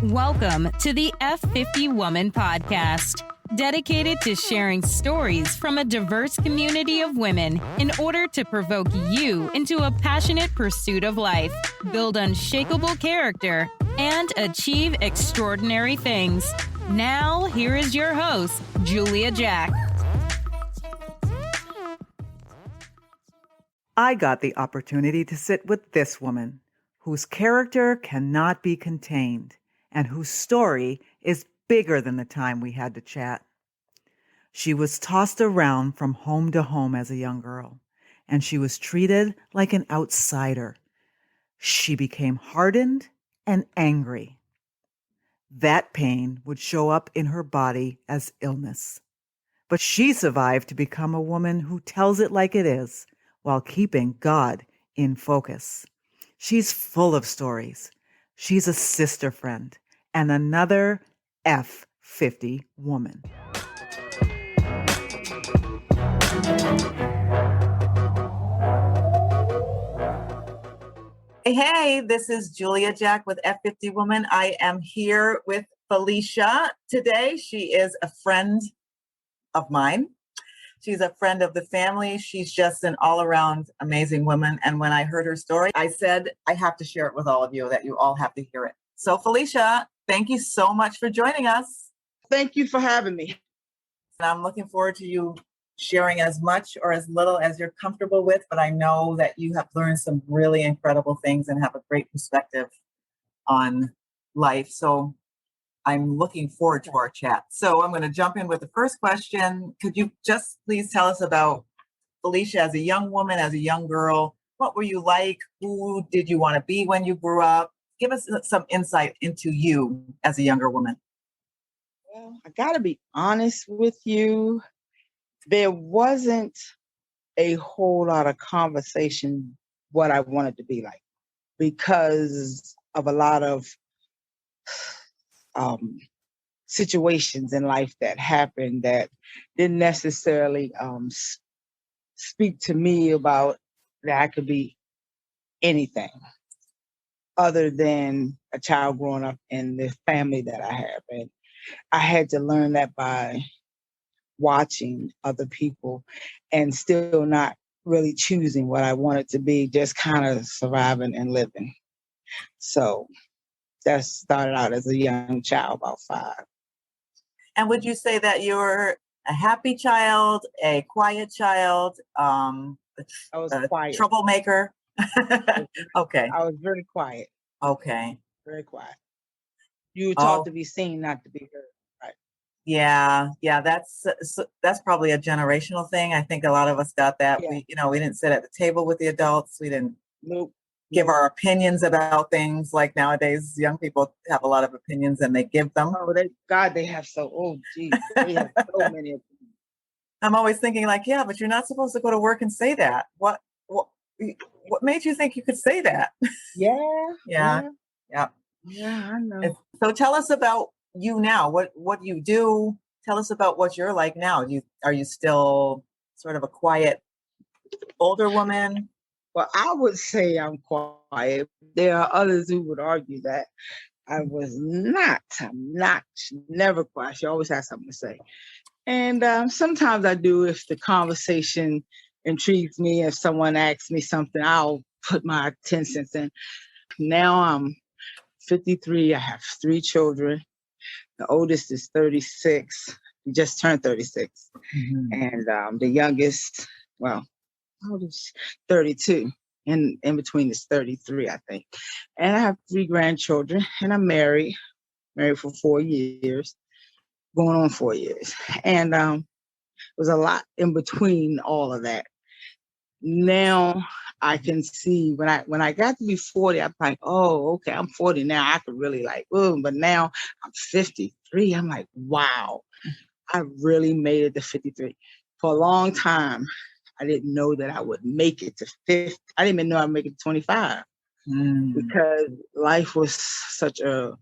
Welcome to the F50 Woman Podcast, dedicated to sharing stories from a diverse community of women in order to provoke you into a passionate pursuit of life, build unshakable character, and achieve extraordinary things. Now, here is your host, Julia Jack. I got the opportunity to sit with this woman, whose character cannot be contained, and whose story is bigger than the time we had to chat. She was tossed around from home to home as a young girl, and she was treated like an outsider. She became hardened and angry. That pain would show up in her body as illness. But she survived to become a woman who tells it like it is, while keeping God in focus. She's full of stories. She's a sister friend and another F50 woman. Hey, this is Julia Jack with F50 Woman. I am here with Felicia today. She is a friend of mine. She's a friend of the family. She's just an all-around amazing woman. And when I heard her story, I said, I have to share it with all of you, that you all have to hear it. So Felicia, thank you so much for joining us. Thank you for having me. And I'm looking forward to you sharing as much or as little as you're comfortable with, but I know that you have learned some really incredible things and have a great perspective on life. So I'm looking forward to our chat. So I'm going to jump in with the first question. Could you just please tell us about Felicia as a young woman, as a young girl? What were you like? Who did you want to be when you grew up? Give us some insight into you as a younger woman. Well, I got to be honest with you. There wasn't a whole lot of conversation what I wanted to be like because of a lot of situations in life that happened that didn't necessarily speak to me about that I could be anything other than a child growing up in the family that I have. And I had to learn that by watching other people and still not really choosing what I wanted to be, just kind of surviving and living. So that started out as a young child, about 5. And would you say that you're a happy child, a quiet child, I was quiet. Troublemaker? Okay. I was very quiet. Okay. Very quiet. You were taught to be seen, not to be heard. Right. Yeah. That's probably a generational thing. I think a lot of us got that. Yeah. We didn't sit at the table with the adults. We didn't give Nope. our opinions about things. Like nowadays, young people have a lot of opinions and they give them. Oh, they have they have so many opinions. I'm always thinking like, yeah, but you're not supposed to go to work and say that. What made you think you could say that? Yeah. Yeah. Yeah, I know. So tell us about you now. What you do? Tell us about what you're like now. Are you still sort of a quiet older woman? Well, I would say I'm quiet. There are others who would argue that I was not. I'm not. Never quiet. She always has something to say. And sometimes I do if the conversation intrigues me. If someone asks me something, I'll put my 10 cents in. Now I'm 53. I have 3 children. The oldest is 36. He just turned 36. Mm-hmm. And the youngest, well, how old is 32? And in between is 33, I think. And I have 3 grandchildren. And I'm married for 4 years. Going on 4 years. And it was a lot in between all of that. Now I can see when I got to be 40, I'm like, oh, okay, I'm 40 now. I could really but now I'm 53. I'm like, wow, I really made it to 53. For a long time, I didn't know that I would make it to 50. I didn't even know I'd make it to 25 because life was such a,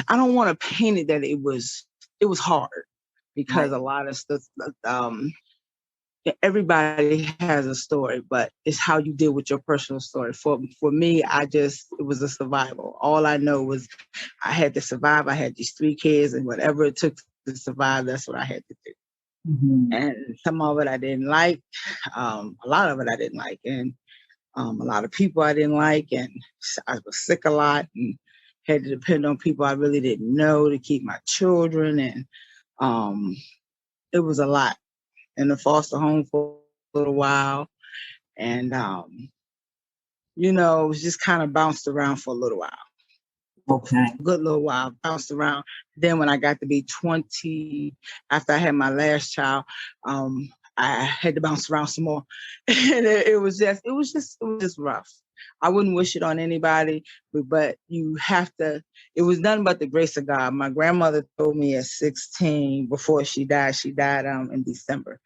I don't want to paint it that it was hard because a lot of stuff, everybody has a story, but it's how you deal with your personal story. For me, it was a survival. All I know was I had to survive. I had these 3 kids, and whatever it took to survive, that's what I had to do. Mm-hmm. And some of it I didn't like. A lot of it I didn't like. And a lot of people I didn't like. And I was sick a lot and had to depend on people I really didn't know to keep my children. And it was a lot. In the foster home for a little while. And, it was just kind of bounced around for a little while. Okay. Good little while, bounced around. Then when I got to be 20, after I had my last child, I had to bounce around some more. And it was just rough. I wouldn't wish it on anybody, but you have to, it was nothing but the grace of God. My grandmother told me at 16 before she died in December.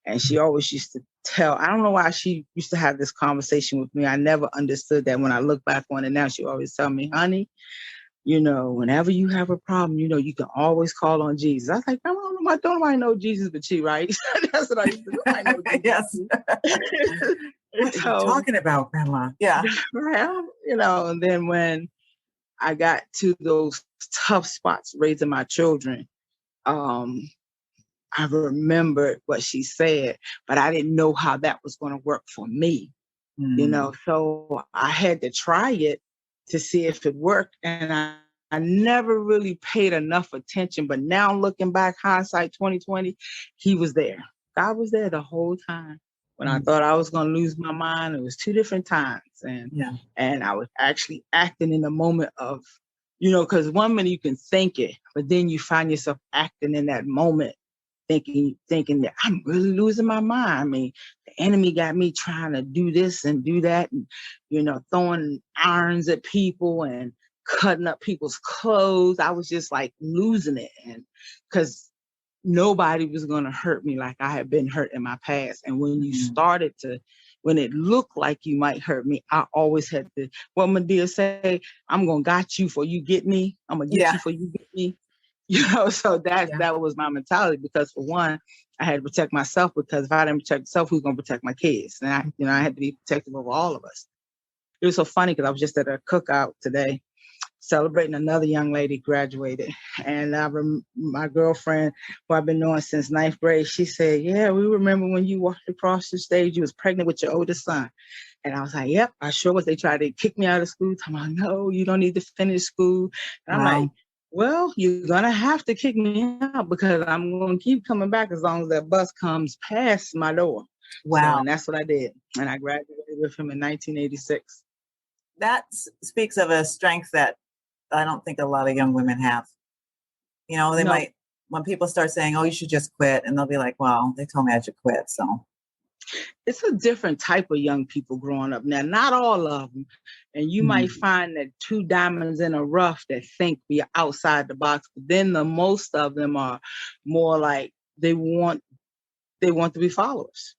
And she always used to tell, I don't know why she used to have this conversation with me. I never understood that. When I look back on it now, she always tell me, honey, whenever you have a problem, you can always call on Jesus. I was like, I don't nobody know Jesus but you, right? That's what I used to do. I know Jesus. Yes. What are you talking about, Grandma? Yeah. And then when I got to those tough spots raising my children, I remembered what she said, but I didn't know how that was going to work for me, so I had to try it to see if it worked. And I never really paid enough attention, but now looking back, hindsight 2020, he was there. God was there the whole time. When I thought I was going to lose my mind, it was 2 different times. And I was actually acting in the moment of, because 1 minute you can think it, but then you find yourself acting in that moment, thinking that I'm really losing my mind. I mean, the enemy got me trying to do this and do that, and throwing irons at people and cutting up people's clothes. I was just like losing it, and because nobody was going to hurt me like I had been hurt in my past. And when when it looked like you might hurt me, I always had to, what Medea say, I'm going to got you for you get me. I'm going to get you for you get me. So that was my mentality, because for one, I had to protect myself, because if I didn't protect myself, who's going to protect my kids? And I had to be protective of all of us. It was so funny because I was just at a cookout today celebrating another young lady graduated. And my girlfriend, who I've been knowing since 9th grade, she said, yeah, we remember when you walked across the stage, you was pregnant with your oldest son. And I was like, yep, I sure was. They tried to kick me out of school. I'm like, no, you don't need to finish school. And I'm like, well, you're going to have to kick me out, because I'm going to keep coming back as long as that bus comes past my door. Wow. So, and that's what I did. And I graduated with him in 1986. That speaks of a strength that I don't think a lot of young women have. They might, when people start saying, oh, you should just quit, and they'll be like, well, they told me I should quit. So it's a different type of young people growing up now, not all of them. And you might find that 2 diamonds in a rough that think we are outside the box, but then the most of them are more like they want to be followers.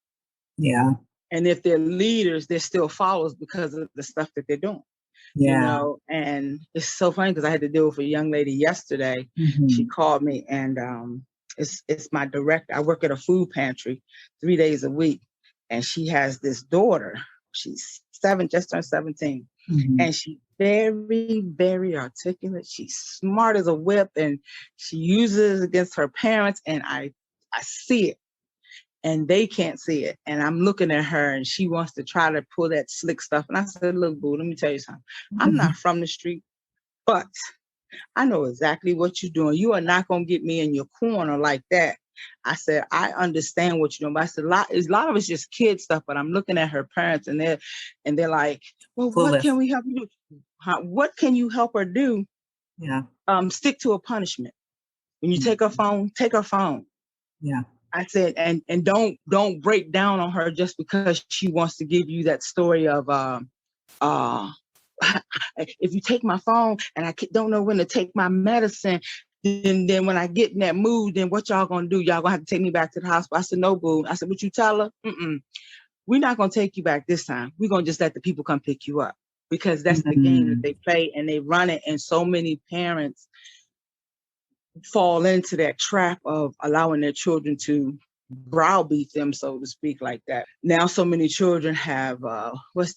Yeah. And if they're leaders, they're still followers because of the stuff that they're doing. Yeah. And it's so funny because I had to deal with a young lady yesterday. She called me, and it's my director. I work at a food pantry 3 days a week, and she has this daughter. She's 7, just turned 17, and she's very, very articulate. She's smart as a whip, and she uses it against her parents, and I see it. And they can't see it. And I'm looking at her, and she wants to try to pull that slick stuff. And I said, look, boo, let me tell you something. I'm not from the street, but I know exactly what you're doing. You are not going to get me in your corner like that. I said, I understand what you're doing. But I said, a lot of it's just kid stuff. But I'm looking at her parents, and they're like, well, what can we help you do? What can you help her do? Yeah. Stick to a punishment. When you take her phone, take her phone. Yeah. I said, and don't break down on her just because she wants to give you that story of, if you take my phone and I don't know when to take my medicine, then when I get in that mood, then what y'all gonna do? Y'all gonna have to take me back to the hospital. I said, no, boo. I said, what you tell her? We're not gonna take you back this time. We're gonna just let the people come pick you up, because that's the game that they play, and they run it. And so many parents fall into that trap of allowing their children to browbeat them, so to speak, like that. Now, so many children have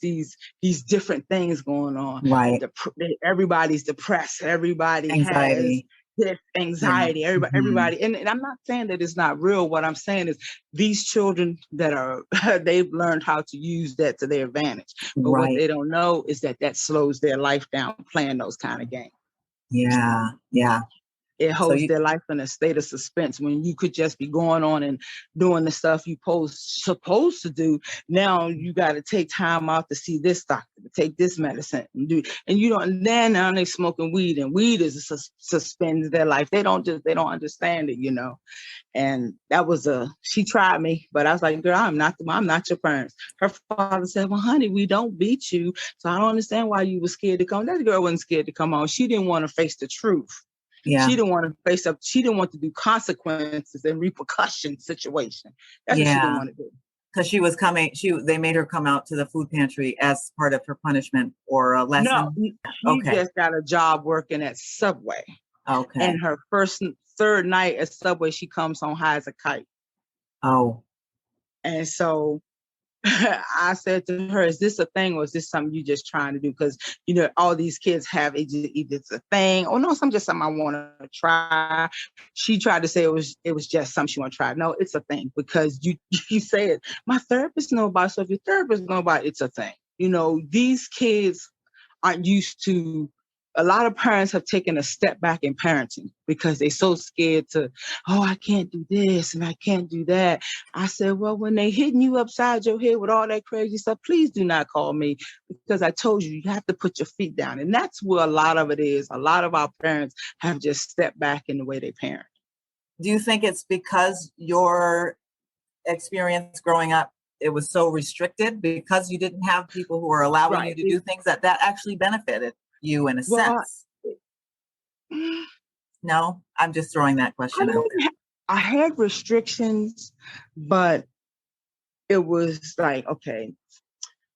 these different things going on. Right. Everybody's depressed. Everybody has Anxiety. this anxiety. Yeah. Everybody, and I'm not saying that it's not real. What I'm saying is these children that are they've learned how to use that to their advantage. But what they don't know is that slows their life down playing those kind of games. Yeah. Yeah. It holds their life in a state of suspense when you could just be going on and doing the stuff you supposed to do. Now you got to take time out to see this doctor, to take this medicine, and you don't. And then now they smoking weed, and weed suspends their life. They don't understand it, And that was she tried me, but I was like, girl, I'm not your parents. Her father said, well, honey, we don't beat you, so I don't understand why you were scared to come. That girl wasn't scared to come on. She didn't want to face the truth. Yeah. She didn't want to face up. She didn't want to do consequences and repercussion situation. That's what she didn't want to do. Because she was coming, they made her come out to the food pantry as part of her punishment or a lesson. No, she just got a job working at Subway. Okay. And her third night at Subway, she comes home high as a kite. Oh. And so I said to her, is this a thing or is this something you just trying to do? Because, all these kids have either it's a thing or no, something I want to try. She tried to say it was just something she want to try. No, it's a thing because you say it. My therapist know about it. So if your therapist know about it, it's a thing. These kids aren't used to. A lot of parents have taken a step back in parenting because they're so scared I can't do this and I can't do that. I said, well, when they hitting you upside your head with all that crazy stuff, please do not call me because I told you have to put your feet down. And that's where a lot of it is. A lot of our parents have just stepped back in the way they parent. Do you think it's because your experience growing up, it was so restricted because you didn't have people who were allowing you to do things that actually benefited you in a sense? No, I'm just throwing that question out there. I had restrictions, but it was like, okay,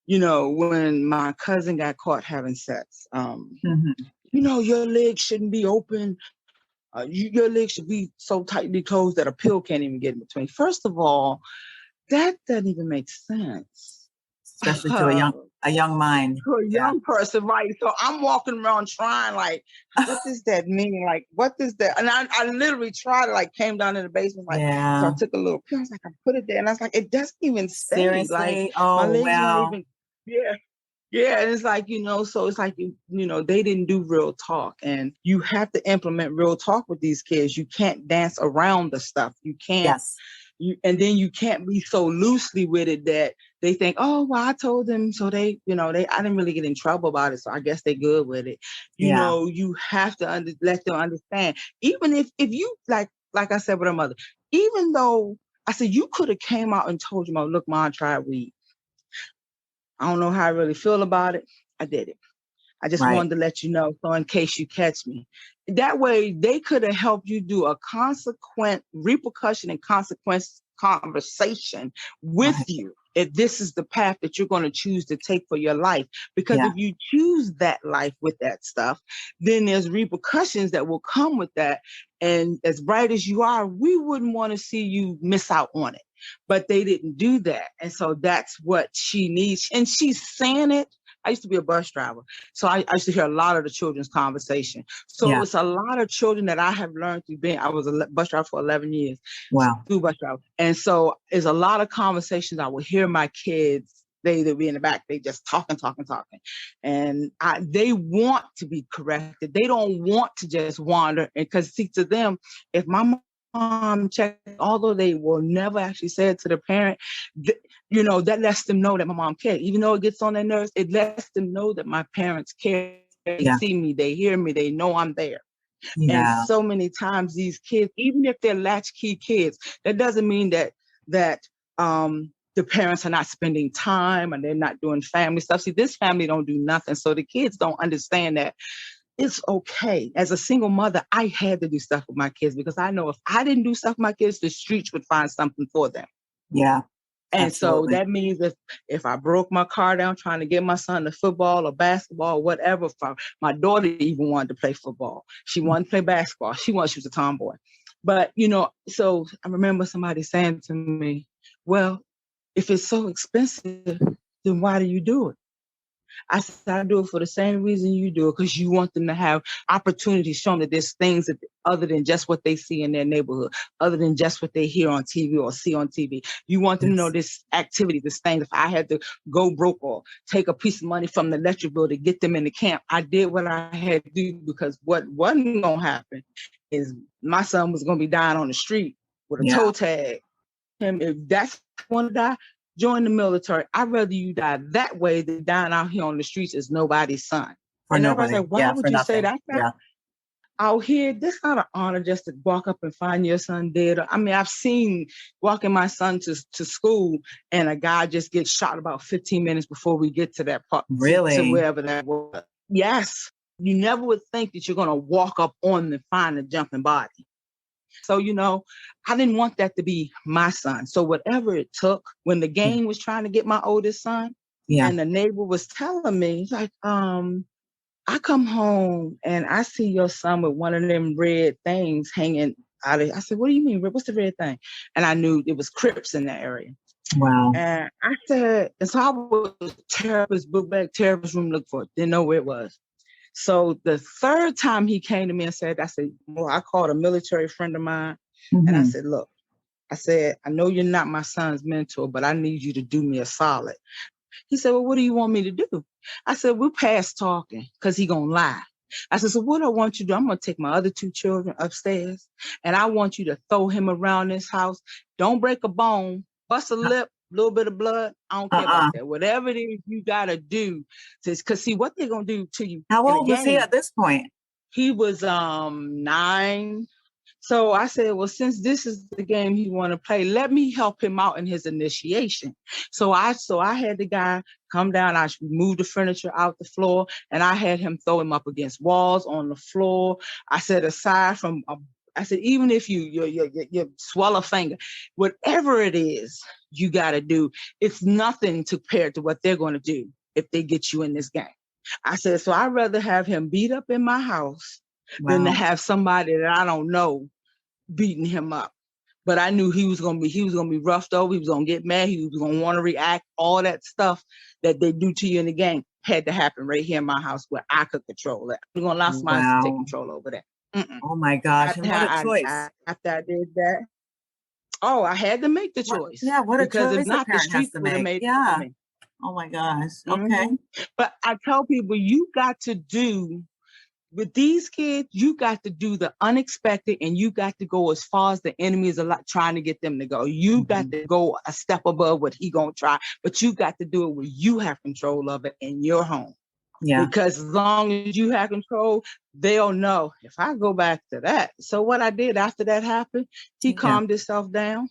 when my cousin got caught having sex, your legs shouldn't be open. Your legs should be so tightly closed that a pill can't even get in between. First of all, that doesn't even make sense. Especially to a young mind. To a young person, right? So I'm walking around trying, like, what does that mean? Like, what does that? And I literally tried it, came down in the basement, so I took a little pill. I was like, I put it there, and I was like, it doesn't even stay. Seriously? Like, oh, my legs wow. weren't even, yeah. And it's like, so it's like, they didn't do real talk, and you have to implement real talk with these kids. You can't dance around the stuff. You can't. Yes. And then you can't be so loosely with it that they think, oh, well, I told them, so I didn't really get in trouble about it, so I guess they're good with it. You have to let them understand. Even if you, like I said with her mother, even though I said you could have came out and told your mother, look, Mom, I tried weed. I don't know how I really feel about it. I did it. I just wanted to let you know, so in case you catch me. That way, they could have helped you do a consequent repercussion and consequence conversation with you if this is the path that you're going to choose to take for your life. Because if you choose that life with that stuff, then there's repercussions that will come with that. And as bright as you are, we wouldn't want to see you miss out on it. But they didn't do that. And so that's what she needs. And she's saying it. I used to be a bus driver, so I used to hear a lot of the children's conversation. So it's a lot of children that I have learned through being. I was a bus driver for 11 years. Wow. School bus driver. And so there's a lot of conversations I would hear my kids. They'd be in the back. They just talking. And they want to be corrected. They don't want to just wander. And because see, to them, if my mom checked, although they will never actually say it to the parent, that lets them know that my mom cares. Even though it gets on their nerves, it lets them know that my parents care. They see me, they hear me, they know I'm there. And so many times these kids, even if they're latchkey kids, that doesn't mean that the parents are not spending time and they're not doing family stuff. See, this family don't do nothing. So the kids don't understand that it's okay. As a single mother, I had to do stuff with my kids because I know if I didn't do stuff with my kids, the streets would find something for them. Yeah. And absolutely. So that means if I broke my car down trying to get my son to football or basketball or whatever, my daughter even wanted to play football. She wanted to play basketball. She was a tomboy. But, so I remember somebody saying to me, well, if it's so expensive, then why do you do it? I said, I do it for the same reason you do it, because you want them to have opportunities shown that there's things that, other than just what they see in their neighborhood, other than just what they hear on TV or see on TV. You want them to know this activity, this thing. If I had to go broke or take a piece of money from the electric bill to get them in the camp, I did what I had to do, because what wasn't going to happen is my son was going to be dying on the street with a toe tag. Him, if that's want to die, join the military. I'd rather you die that way than dying out here on the streets as nobody's son. And everybody's like, why would you say that? Out here, this not an honor just to walk up and find your son dead. I mean, I've seen walking my son to school, and a guy just gets shot about 15 minutes before we get to that part. Really? To wherever that was. Yes. You never would think that you're going to walk up on and find a jumping body. So, I didn't want that to be my son. So whatever it took, when the gang was trying to get my oldest son, and the neighbor was telling me, he's like, I come home and I see your son with one of them red things hanging out of. I said, what do you mean? What's the red thing? And I knew it was Crips in that area. Wow. And I said, and so I was therapist, book back, therapist room, look for it. Didn't know where it was. So the third time he came to me and said, I said, well, I called a military friend of mine. And I said, look, I know you're not my son's mentor, but I need you to do me a solid. He said, well, what do you want me to do? I said, we're past talking, because he gonna lie. I said, so what I want you to do, I'm gonna take my other two children upstairs, and I want you to throw him around this house. Don't break a bone, bust a lip, a little bit of blood. I don't care about that. Whatever it is you gotta do, because see what they're gonna do to you. How old was he at this point? He was 9. So I said, well, since this is the game he want to play, let me help him out in his initiation. So I had the guy come down. I moved the furniture out the floor, and I had him throw him up against walls on the floor. I said, aside from, I said, even if you swallow a finger, whatever it is you got to do, it's nothing compared to what they're going to do if they get you in this game. I said, so I'd rather have him beat up in my house than to have somebody that I don't know beating him up. But I knew he was gonna be roughed over. He was gonna get mad. He was gonna want to react. All that stuff that they do to you in the game had to happen right here in my house where I could control it. I'm gonna allow somebody to take control over that. Oh my gosh! And what a choice! After I did that, I had to make the choice. What a choice! Because if not, the streets would have made it for me. Oh my gosh! Okay. But I tell people, you got to do. With these kids, you got to do the unexpected, and you got to go as far as the enemy is trying to get them to go. You got to go a step above what he gonna try, but you got to do it where you have control of it in your home. Yeah. Because as long as you have control, they'll know if I go back to that. So what I did after that happened, he calmed himself down.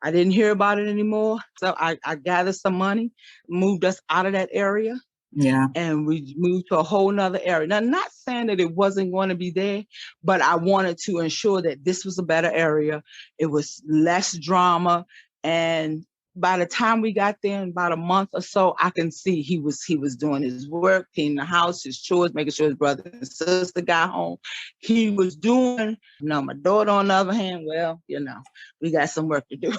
I didn't hear about it anymore. So I gathered some money, moved us out of that area. Yeah. And we moved to a whole nother area. Now, not saying that it wasn't going to be there, but I wanted to ensure that this was a better area. It was less drama. And by the time we got there in about a month or so, I can see he was doing his work, cleaning the house, his chores, making sure his brother and sister got home. He was doing, my daughter on the other hand, well, we got some work to do,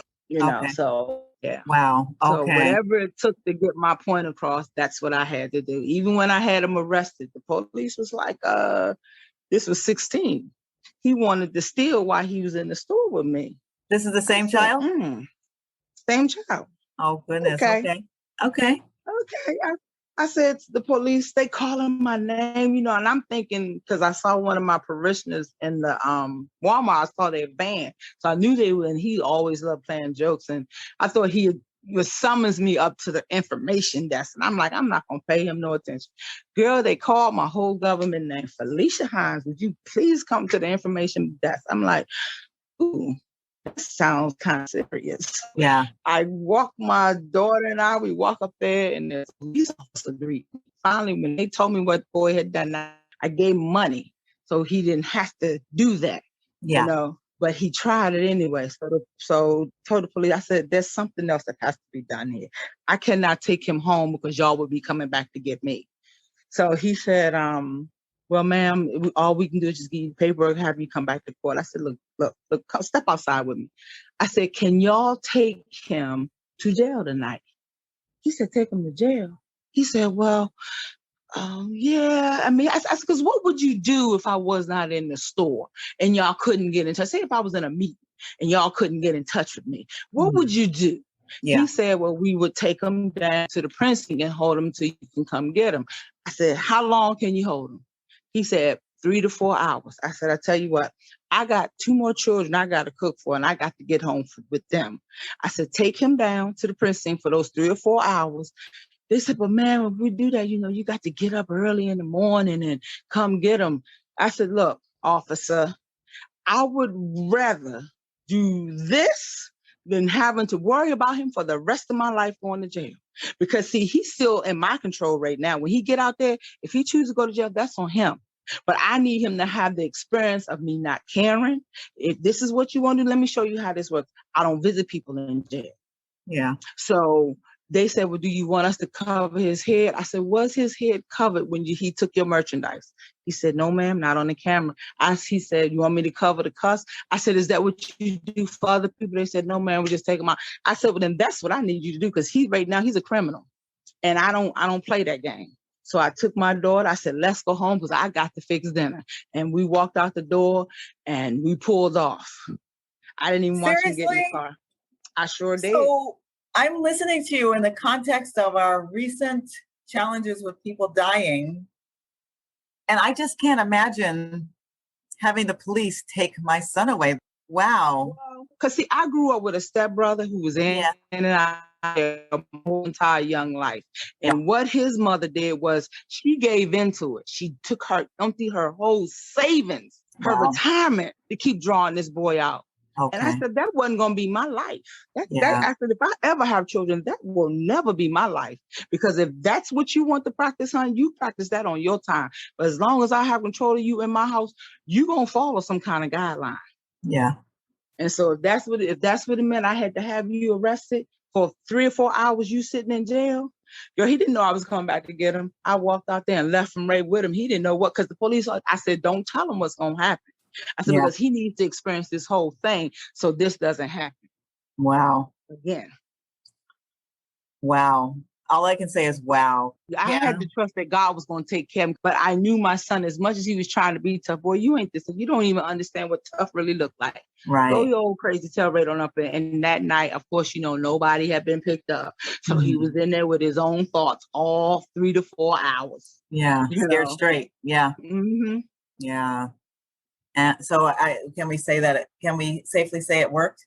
so. Yeah. Wow. Okay. So whatever it took to get my point across, that's what I had to do. Even when I had him arrested, the police was like, this was 16. He wanted to steal while he was in the store with me. This is the same child? Same child. Oh, goodness. Okay. I said to the police, they calling my name, and I'm thinking, because I saw one of my parishioners in the Walmart, I saw their van. So I knew they were, and he always loved playing jokes. And I thought he would summons me up to the information desk. And I'm like, I'm not going to pay him no attention. Girl, they called my whole government name. Felicia Hines, would you please come to the information desk? I'm like, ooh. That sounds kind of serious. Yeah. I walk my daughter and we walk up there, and the police officer agreed. Finally, when they told me what the boy had done, I gave him money so he didn't have to do that. Yeah. But he tried it anyway. So told the police, I said, there's something else that has to be done here. I cannot take him home because y'all will be coming back to get me. So he said, well, ma'am, all we can do is just give you the paperwork, have you come back to court. I said, look, come, step outside with me. I said, can y'all take him to jail tonight? He said, take him to jail. He said, well, yeah. I mean, I said, because what would you do if I was not in the store and y'all couldn't get in touch? Say if I was in a meeting and y'all couldn't get in touch with me, what would you do? Yeah. He said, well, we would take him down to the precinct and hold him till you can come get him. I said, how long can you hold him? He said, 3 to 4 hours. I said, I tell you what, I got 2 more children I got to cook for, and I got to get home with them. I said, take him down to the precinct for those 3 or 4 hours. They said, but man, when we do that, you got to get up early in the morning and come get him. I said, look, officer, I would rather do this than having to worry about him for the rest of my life going to jail. Because see, he's still in my control right now. When he get out there, if he chooses to go to jail, that's on him. But I need him to have the experience of me not caring. If this is what you want to do, let me show you how this works. I don't visit people in jail. Yeah. So they said, well, do you want us to cover his head? I said, was his head covered when he took your merchandise? He said, no, ma'am, not on the camera. He said, you want me to cover the cuss? I said, is that what you do for other people? They said, no, ma'am, we just take him out. I said, well, then that's what I need you to do, because right now he's a criminal. And I don't play that game. So I took my daughter. I said, let's go home because I got to fix dinner. And we walked out the door and we pulled off. I didn't even watch him get in the car. I sure did. So I'm listening to you in the context of our recent challenges with people dying. And I just can't imagine having the police take my son away. Wow. Because see, I grew up with a stepbrother who was in and out my whole entire young life. And what his mother did was she gave into it. She emptied her whole savings, her retirement, to keep drawing this boy out. Okay. And I said, that wasn't going to be my life. I said, if I ever have children, that will never be my life. Because if that's what you want to practice, hon, you practice that on your time. But as long as I have control of you in my house, you're going to follow some kind of guideline. Yeah. And so if that's what it meant, I had to have you arrested for 3 or 4 hours, you sitting in jail. Yo, he didn't know I was coming back to get him. I walked out there and left him right with him. He didn't know what, because the police, I said, don't tell him what's going to happen. I said, because he needs to experience this whole thing so this doesn't happen. Wow. Again. Wow. All I can say is wow. I had to trust that God was going to take care of him, but I knew my son, as much as he was trying to be tough, boy, you ain't this. You don't even understand what tough really looked like. Right. Go your old crazy tail right on up there. And that night, of course, nobody had been picked up. So he was in there with his own thoughts all 3 to 4 hours. Yeah. Scared straight. Yeah. Mm-hmm. Yeah. And so can we safely say it worked?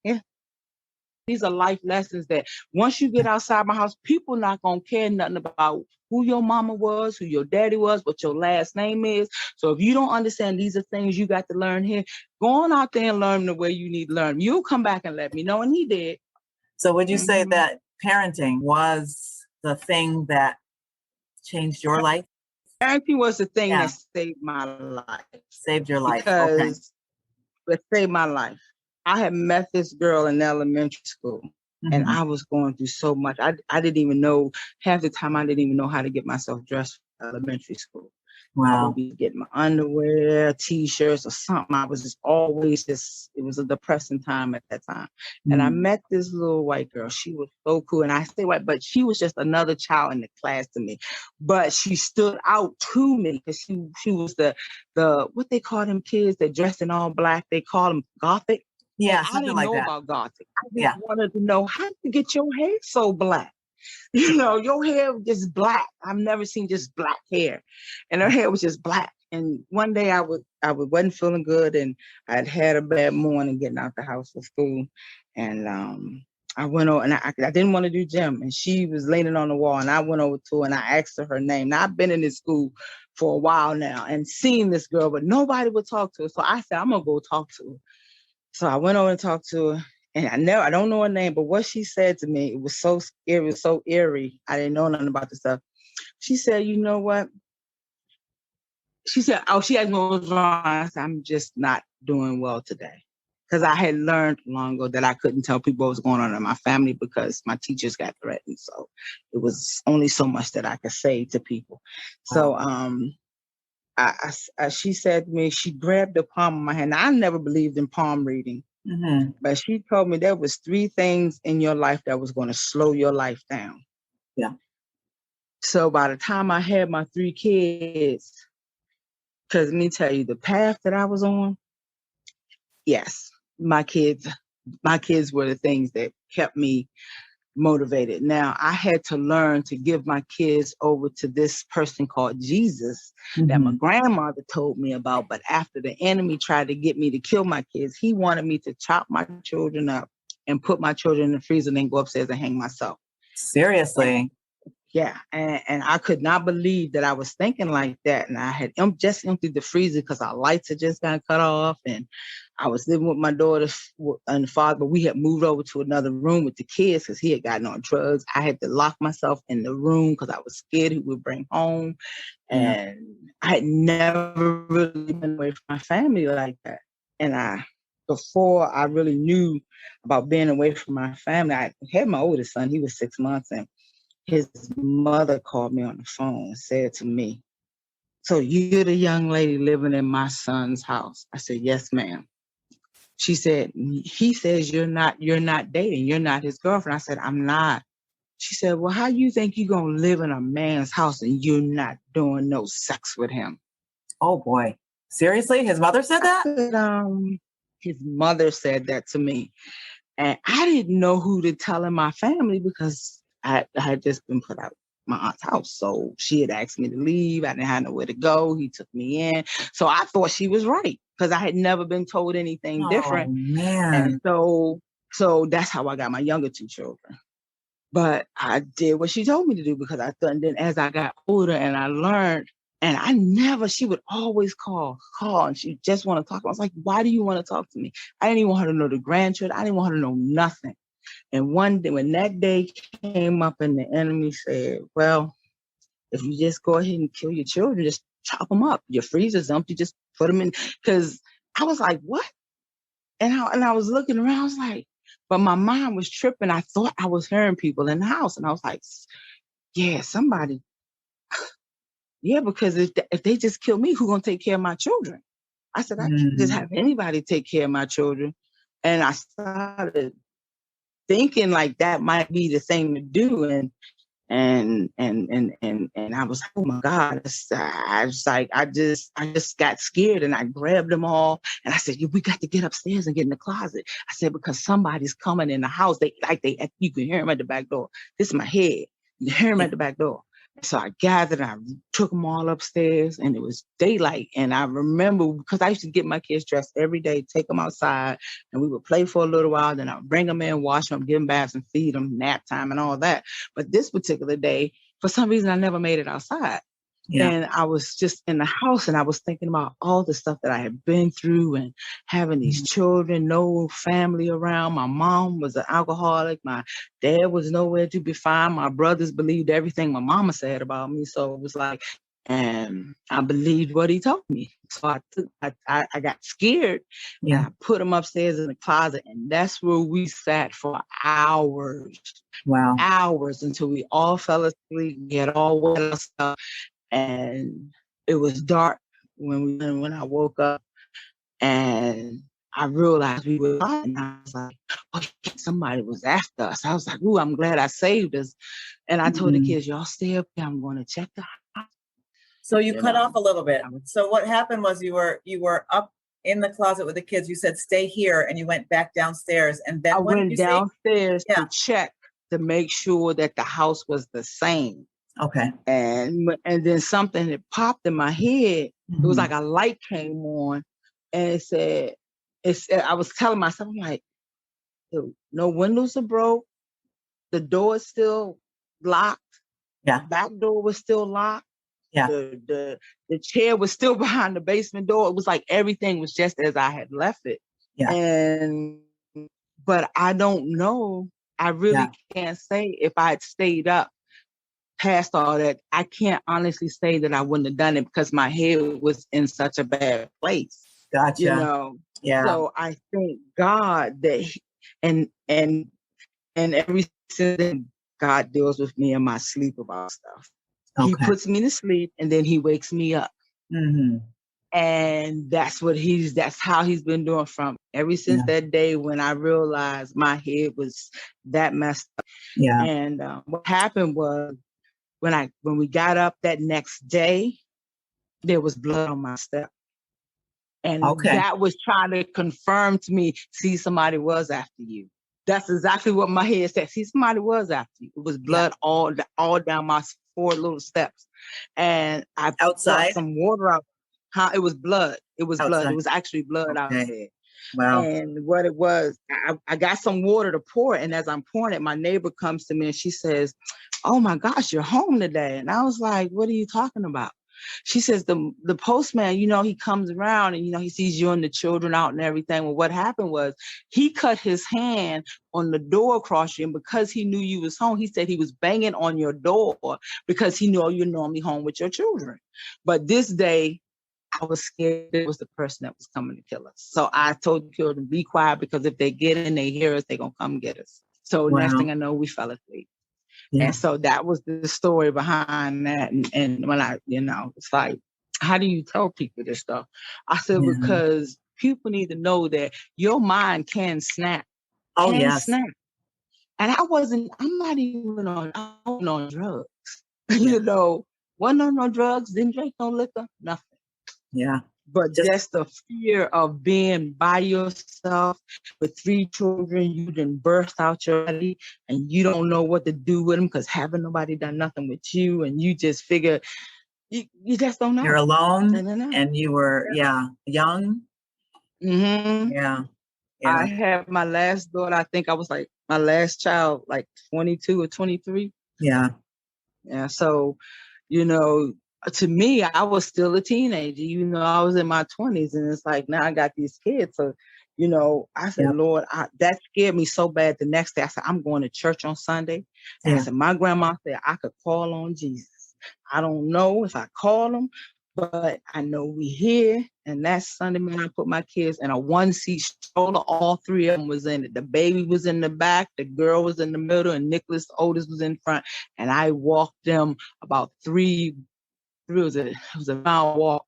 Yeah. These are life lessons that once you get outside my house, people not going to care nothing about who your mama was, who your daddy was, what your last name is. So if you don't understand these are things you got to learn here, go on out there and learn the way you need to learn. You'll come back and let me know. And he did. So would you say that parenting was the thing that changed your life? Parenting was the thing that saved my life. Saved your life. Because it saved my life. I had met this girl in elementary school, and I was going through so much. I didn't even know, half the time I didn't even know how to get myself dressed for elementary school. Wow. I would be getting my underwear, t-shirts or something. I was it was a depressing time at that time. And I met this little white girl. She was so cool. And I say white, but she was just another child in the class to me. But she stood out to me because she was the what they call them kids that dressed in all black. They call them Gothic. Yeah, I didn't know about Gothic. I just wanted to know, how you get your hair so black? Your hair was just black. I've never seen just black hair. And her hair was just black. And one day I wasn't feeling good, and I'd had a bad morning getting out the house for school. And I went over, and I didn't want to do gym. And she was leaning on the wall, and I went over to her and I asked her name. Now I've been in this school for a while now and seen this girl, but nobody would talk to her. So I said, I'm gonna go talk to her. So I went over and talked to her. And I don't know her name, but what she said to me, it was so scary, it was so eerie. I didn't know nothing about this stuff. She said, you know what? She said, she asked me what was wrong. I said, I'm just not doing well today. Because I had learned long ago that I couldn't tell people what was going on in my family because my teachers got threatened. So it was only so much that I could say to people. So she said to me, she grabbed the palm of my hand. I never believed in palm reading, but she told me there was 3 things in your life that was going to slow your life down. Yeah. So by the time I had my 3 kids, because let me tell you, the path that I was on, yes, my kids were the things that kept me motivated. Now I had to learn to give my kids over to this person called Jesus that my grandmother told me about. But after the enemy tried to get me to kill my kids, he wanted me to chop my children up and put my children in the freezer and then go upstairs and hang myself. Seriously? Yeah. And I could not believe that I was thinking like that. And I had just emptied the freezer because our lights had just got cut off. And I was living with my daughter and father, but we had moved over to another room with the kids because he had gotten on drugs. I had to lock myself in the room because I was scared he would bring home. And I had never really been away from my family like that. And before I really knew about being away from my family, I had my oldest son. He was 6 months, and his mother called me on the phone and said to me, "So you're the young lady living in my son's house?" I said, "Yes, ma'am." She said, "He says you're not dating. You're not his girlfriend." I said, "I'm not." She said, "Well, how you think you're going to live in a man's house and you're not doing no sex with him?" Oh boy. Seriously? His mother said that? I said, his mother said that to me. And I didn't know who to tell in my family because I had just been put out my aunt's house. So she had asked me to leave. I didn't have nowhere to go. He took me in. So I thought she was right because I had never been told anything different. Man. And so that's how I got my younger 2 children. But I did what she told me to do because I thought, and then as I got older and I learned, and she would always call, and she just want to talk. I was like, "Why do you want to talk to me?" I didn't even want her to know the grandchildren. I didn't want her to know nothing. And one day, when that day came up and the enemy said, "Well, if you just go ahead and kill your children, just chop them up. Your freezer's empty, just put them in." Because I was like, "What?" And I was looking around, I was like, but my mind was tripping. I thought I was hearing people in the house. And I was like, "Yeah, somebody. Yeah, because if they just kill me, who's going to take care of my children?" I said, "I can't just have anybody take care of my children." And I started thinking like that might be the thing to do. And I was, oh my God, I just got scared and I grabbed them all and I said, "We got to get upstairs and get in the closet." I said, "Because somebody's coming in the house. You can hear them at the back door." This is my head. You hear them at the back door. So I gathered, I took them all upstairs and it was daylight. And I remember because I used to get my kids dressed every day, take them outside and we would play for a little while. Then I'd bring them in, wash them, give them baths and feed them, nap time and all that. But this particular day, for some reason, I never made it outside. Yeah. And I was just in the house and I was thinking about all the stuff that I had been through and having these children, no family around. My mom was an alcoholic. My dad was nowhere to be found. My brothers believed everything my mama said about me. So it was like, and I believed what he told me. So I got scared. Yeah. And I put him upstairs in the closet and that's where we sat for hours. Wow. Hours until we all fell asleep. We had all wet ourselves. And it was dark when I woke up and I realized we were fine. I was like, "Oh, somebody was after us." I was like, "Ooh, I'm glad I saved us." And I told the kids, "Y'all stay up here. I'm going to check the house." So you cut off a little bit. So what happened was you were up in the closet with the kids. You said, "Stay here," and you went back downstairs. And then I went downstairs to check to make sure that the house was the same. Okay. And then something that popped in my head. It was like a light came on and it said, I was telling myself, I'm like, no windows are broke. The door is still locked. Yeah. Back door was still locked. Yeah. The chair was still behind the basement door. It was like everything was just as I had left it. Yeah. But I don't know. I really can't say if I had stayed up past all that. I can't honestly say that I wouldn't have done it because my head was in such a bad place. Gotcha. Yeah. So I thank God that and every since then, God deals with me in my sleep about stuff. Okay. He puts me to sleep and then he wakes me up. Mm-hmm. And that's how he's been doing from ever since that day when I realized my head was that messed up. Yeah. And what happened was when we got up that next day, there was blood on my step. And that was trying to confirm to me, see, somebody was after you. That's exactly what my head said. See, somebody was after you. It was blood all down my 4 little steps. And I poured some water out. It was blood. It was outside. Blood. It was actually blood out there. Wow. And what it was, I got some water to pour it. And as I'm pouring it, my neighbor comes to me and she says, "Oh my gosh, you're home today." And I was like, "What are you talking about?" She says, the postman, he comes around and, he sees you and the children out and everything. Well, what happened was he cut his hand on the door across you. And because he knew you was home, he said he was banging on your door because he knew you're normally home with your children. But this day, I was scared it was the person that was coming to kill us. So I told the children, be quiet, because if they get in, they hear us, they're going to come get us. So next thing I know, we fell asleep. Yeah. And so that was the story behind that. And when it's like, how do you tell people this stuff? I said, because people need to know that your mind can snap. Snap. And I'm not even on drugs. Wasn't on no drugs, didn't drink no liquor, nothing. Yeah. But just the fear of being by yourself with 3 children, you done burst out your body and you don't know what to do with them because haven't nobody done nothing with you, and you just figure you just don't know. You're alone, and you were young. Mm-hmm. Yeah. I had my last daughter. I think I was like my last child, like 22 or 23. Yeah. Yeah. So, to me, I was still a teenager. I was in my 20s, and it's like now I got these kids. So, I said, Lord, that scared me so bad. The next day, I said, I'm going to church on Sunday. And I said, my grandma said I could call on Jesus. I don't know if I call him, but I know we here. And that Sunday, man, I put my kids in a 1-seat stroller. All 3 of them was in it. The baby was in the back, the girl was in the middle, and Nicholas, the oldest, was in front. And I walked them about it was a mile walk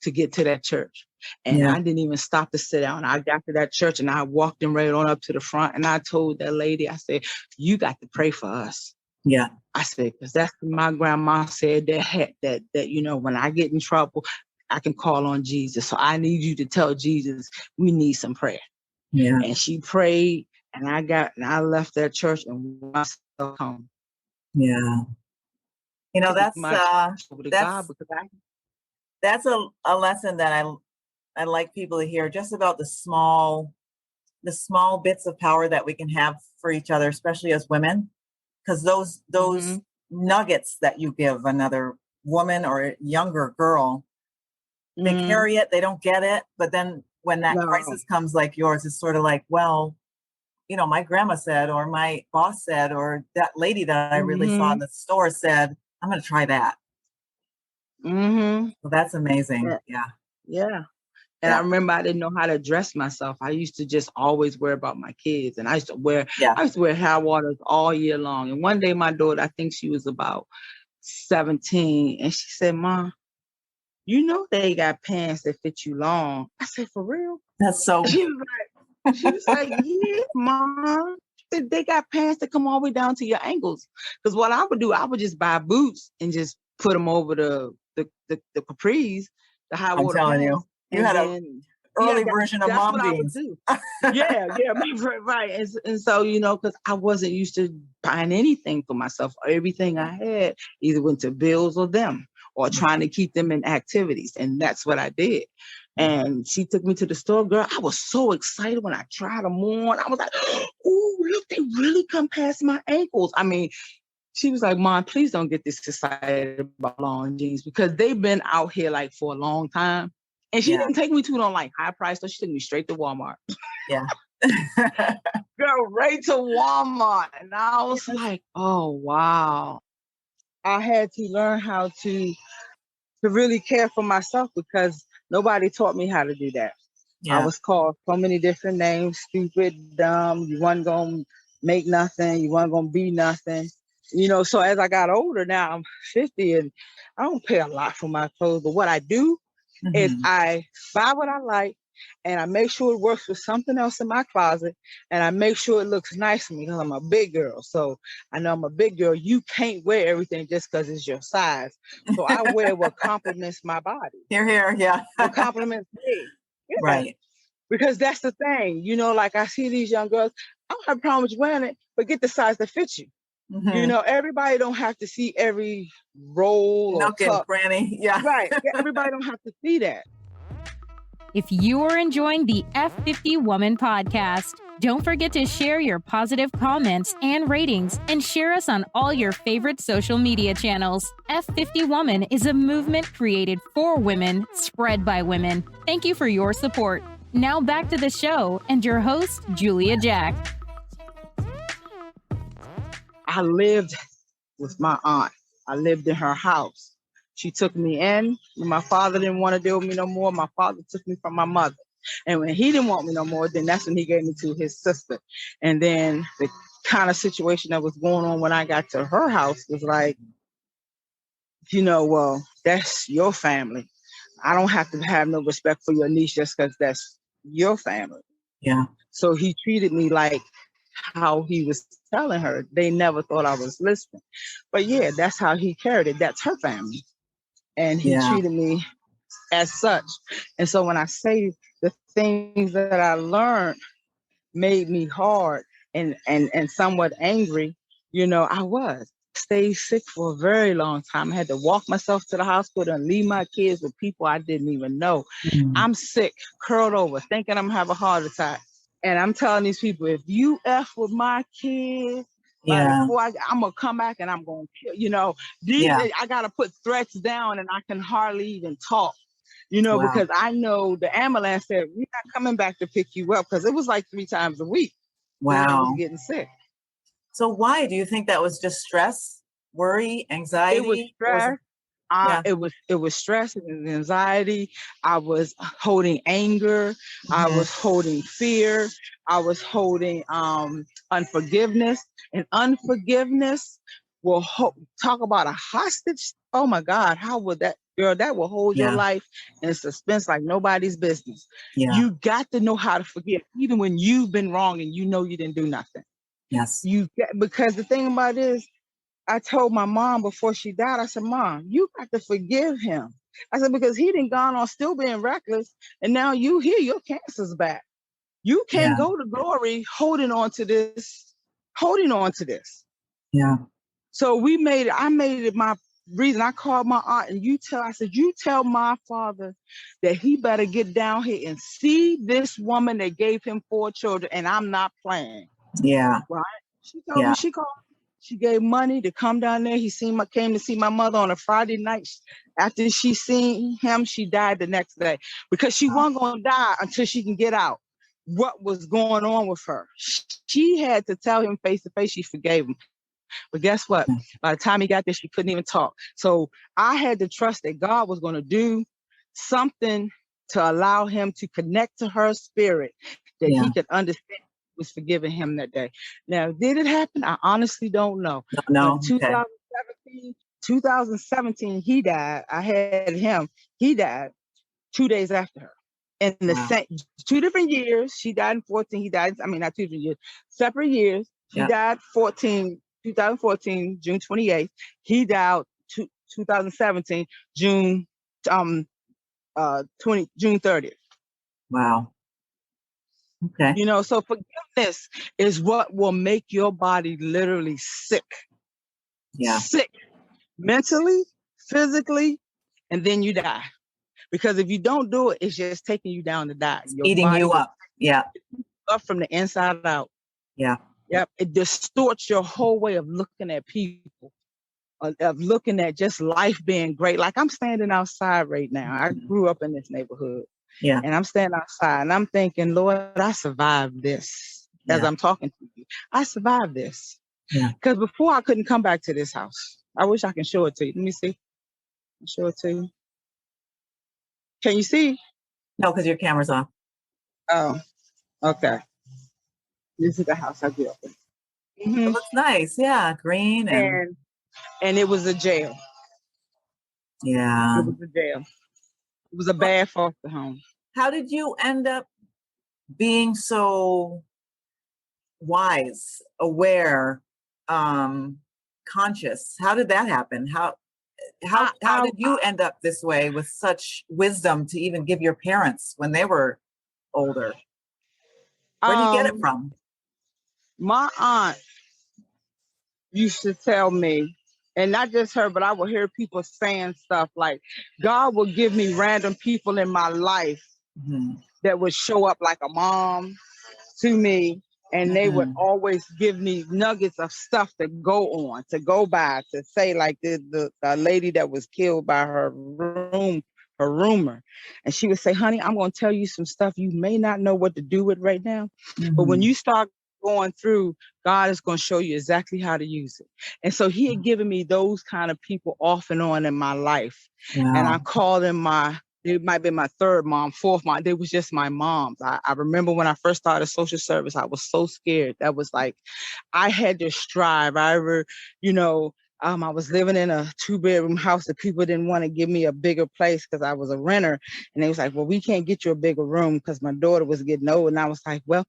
to get to that church. And I didn't even stop to sit down. I got to that church and I walked them right on up to the front. And I told that lady, I said, you got to pray for us. Yeah. I said, because that's what my grandma said, that when I get in trouble, I can call on Jesus. So I need you to tell Jesus we need some prayer. Yeah. And she prayed, and I left that church and went myself home. Yeah. That's a lesson that I like people to hear, just about the small bits of power that we can have for each other, especially as women, because those nuggets that you give another woman or a younger girl, they carry it, they don't get it, but then when that crisis comes like yours, it's sort of like, well, my grandma said, or my boss said, or that lady that I really saw in the store said, I'm going to try that. Mm-hmm. Well, that's amazing. Yeah. And I remember I didn't know how to dress myself. I used to just always worry about my kids. And I used to wear high waters all year long. And one day my daughter, I think she was about 17, and she said, Mom, they got pants that fit you long. I said, for real? That's so. She was like, yeah, Mom. They got pants that come all the way down to your ankles. Because what I would do, I would just buy boots and just put them over the capris, the high water pants. You. You had an early version of mom jeans. Yeah, right. And so, because I wasn't used to buying anything for myself. Everything I had either went to bills or them, or trying to keep them in activities. And that's what I did. And she took me to the store, girl. I was so excited when I tried them on. I was like, oh, look, they really come past my ankles. I mean, she was like, Mom, please don't get this excited about long jeans, because they've been out here like for a long time. And she didn't take me to no like high price, so she took me straight to Walmart. Yeah. Girl, right to Walmart. And I was like, oh, wow. I had to learn how to really care for myself, because nobody taught me how to do that. Yeah. I was called so many different names: stupid, dumb, you wasn't going to make nothing, you wasn't going to be nothing. So as I got older, now I'm 50, and I don't pay a lot for my clothes, but what I do, is Mhm. I buy what I like and I make sure it works with something else in my closet, and I make sure it looks nice for me because I'm a big girl. So I know I'm a big girl. You can't wear everything just because it's your size. So I wear what complements my body, Here, yeah. what complements me. Yeah, Right. because that's the thing. Like I see these young girls, I don't have a problem with you wearing it, but get the size that fits you. Mhm. Everybody don't have to see every roll or Nook and cup. cranny. Yeah. Right. Yeah, everybody don't have to see that. If you are enjoying the F50 Woman podcast, don't forget to share your positive comments and ratings and share us on all your favorite social media channels. F50 Woman is a movement created for women, spread by women. Thank you for your support. Now back to the show and your host, Julia Jack. I lived with my aunt. I lived in her house. She took me in. When my father didn't want to deal with me no more, my father took me from my mother. And when he didn't want me no more, then that's when he gave me to his sister. And then the kind of situation that was going on when I got to her house was like, well, that's your family. I don't have to have no respect for your niece just because that's your family. Yeah. So he treated me like how he was telling her. They never thought I was listening. But yeah, that's how he carried it. That's her family. And he treated me as such. And so when I say the things that I learned made me hard and somewhat angry, I was. Stayed sick for a very long time. I had to walk myself to the hospital and leave my kids with people I didn't even know. I'm sick, curled over, thinking I'm gonna have a heart attack. And I'm telling these people, if you F with my kids, before I'm gonna come back and I'm gonna kill, I gotta put threats down and I can hardly even talk, because I know the ambulance said, we're not coming back to pick you up, because it was like 3 times a week. I was getting sick. So why do you think that was just stress, worry, anxiety? It was stress. It was stress and anxiety. I was holding anger. I was holding fear. I was holding unforgiveness. And unforgiveness will talk about a hostage. Oh my God, how would that, girl, that will hold your life in suspense like nobody's business. You got to know how to forgive, even when you've been wrong and you know you didn't do nothing. Yes. Because the thing about it is, I told my mom before she died, I said, Mom, you got to forgive him. I said, because he done gone on still being reckless, and now you here, your cancer's back. You can't go to glory holding on to this. Yeah. So I made it my reason. I called my aunt and I said, you tell my father that he better get down here and see this woman that gave him 4 children, and I'm not playing. Yeah. Right? She told me, she called. She gave money to come down there. He came to see my mother on a Friday night. After she seen him, she died the next day because she wasn't going to die until she can get out what was going on with her. She had to tell him face to face she forgave him. But guess what? By the time he got there, she couldn't even talk. So I had to trust that God was going to do something to allow him to connect to her spirit, that he could understand was forgiving him that day. Now, did it happen? I honestly don't know. No. But 2017, he died. I had him. He died 2 days after her. In the same 2 different years. She died in 14. He died, not 2 different years, separate years. She died 2014, June 28th. He died 2017, June 30th. Wow. Okay. So forgiveness is what will make your body literally sick. Yeah. Sick mentally, physically, and then you die. Because if you don't do it, it's just taking you down to die. Your Eating body you up. Yeah. Up from the inside out. Yeah. Yep. It distorts your whole way of looking at people, of looking at just life being great. Like I'm standing outside right now. I grew up in this neighborhood. Yeah. And I'm standing outside and I'm thinking, Lord, I survived this. As I'm talking to you, I survived this. Yeah. Because before I couldn't come back to this house. I wish I can show it to you. Let me see. I'll show it to you. Can you see? No, because your camera's off. Oh, okay. This is the house I grew up in. It looks nice. Yeah. Green and it was a jail. Yeah. It was a jail. It was a bad foster home. How did you end up being so wise, aware, conscious? How did that happen? How did you end up this way with such wisdom to even give your parents when they were older? Where do you get it from? My aunt used to tell me, and not just her, but I would hear people saying stuff like, God will give me random people in my life that would show up like a mom to me, and they would always give me nuggets of stuff to go on, to go by, to say, like the lady that was killed by her roomer. And she would say, honey, I'm going to tell you some stuff you may not know what to do with right now. But when you start going through, God is going to show you exactly how to use it. And so he had given me those kind of people off and on in my life. Wow. And I call them they might be my third mom, fourth mom. They was just my moms. I remember when I first started social service, I was so scared. That was like, I had to strive. I was living in a 2-bedroom house that people didn't want to give me a bigger place because I was a renter. And they was like, well, we can't get you a bigger room because my daughter was getting old. And I was like, well,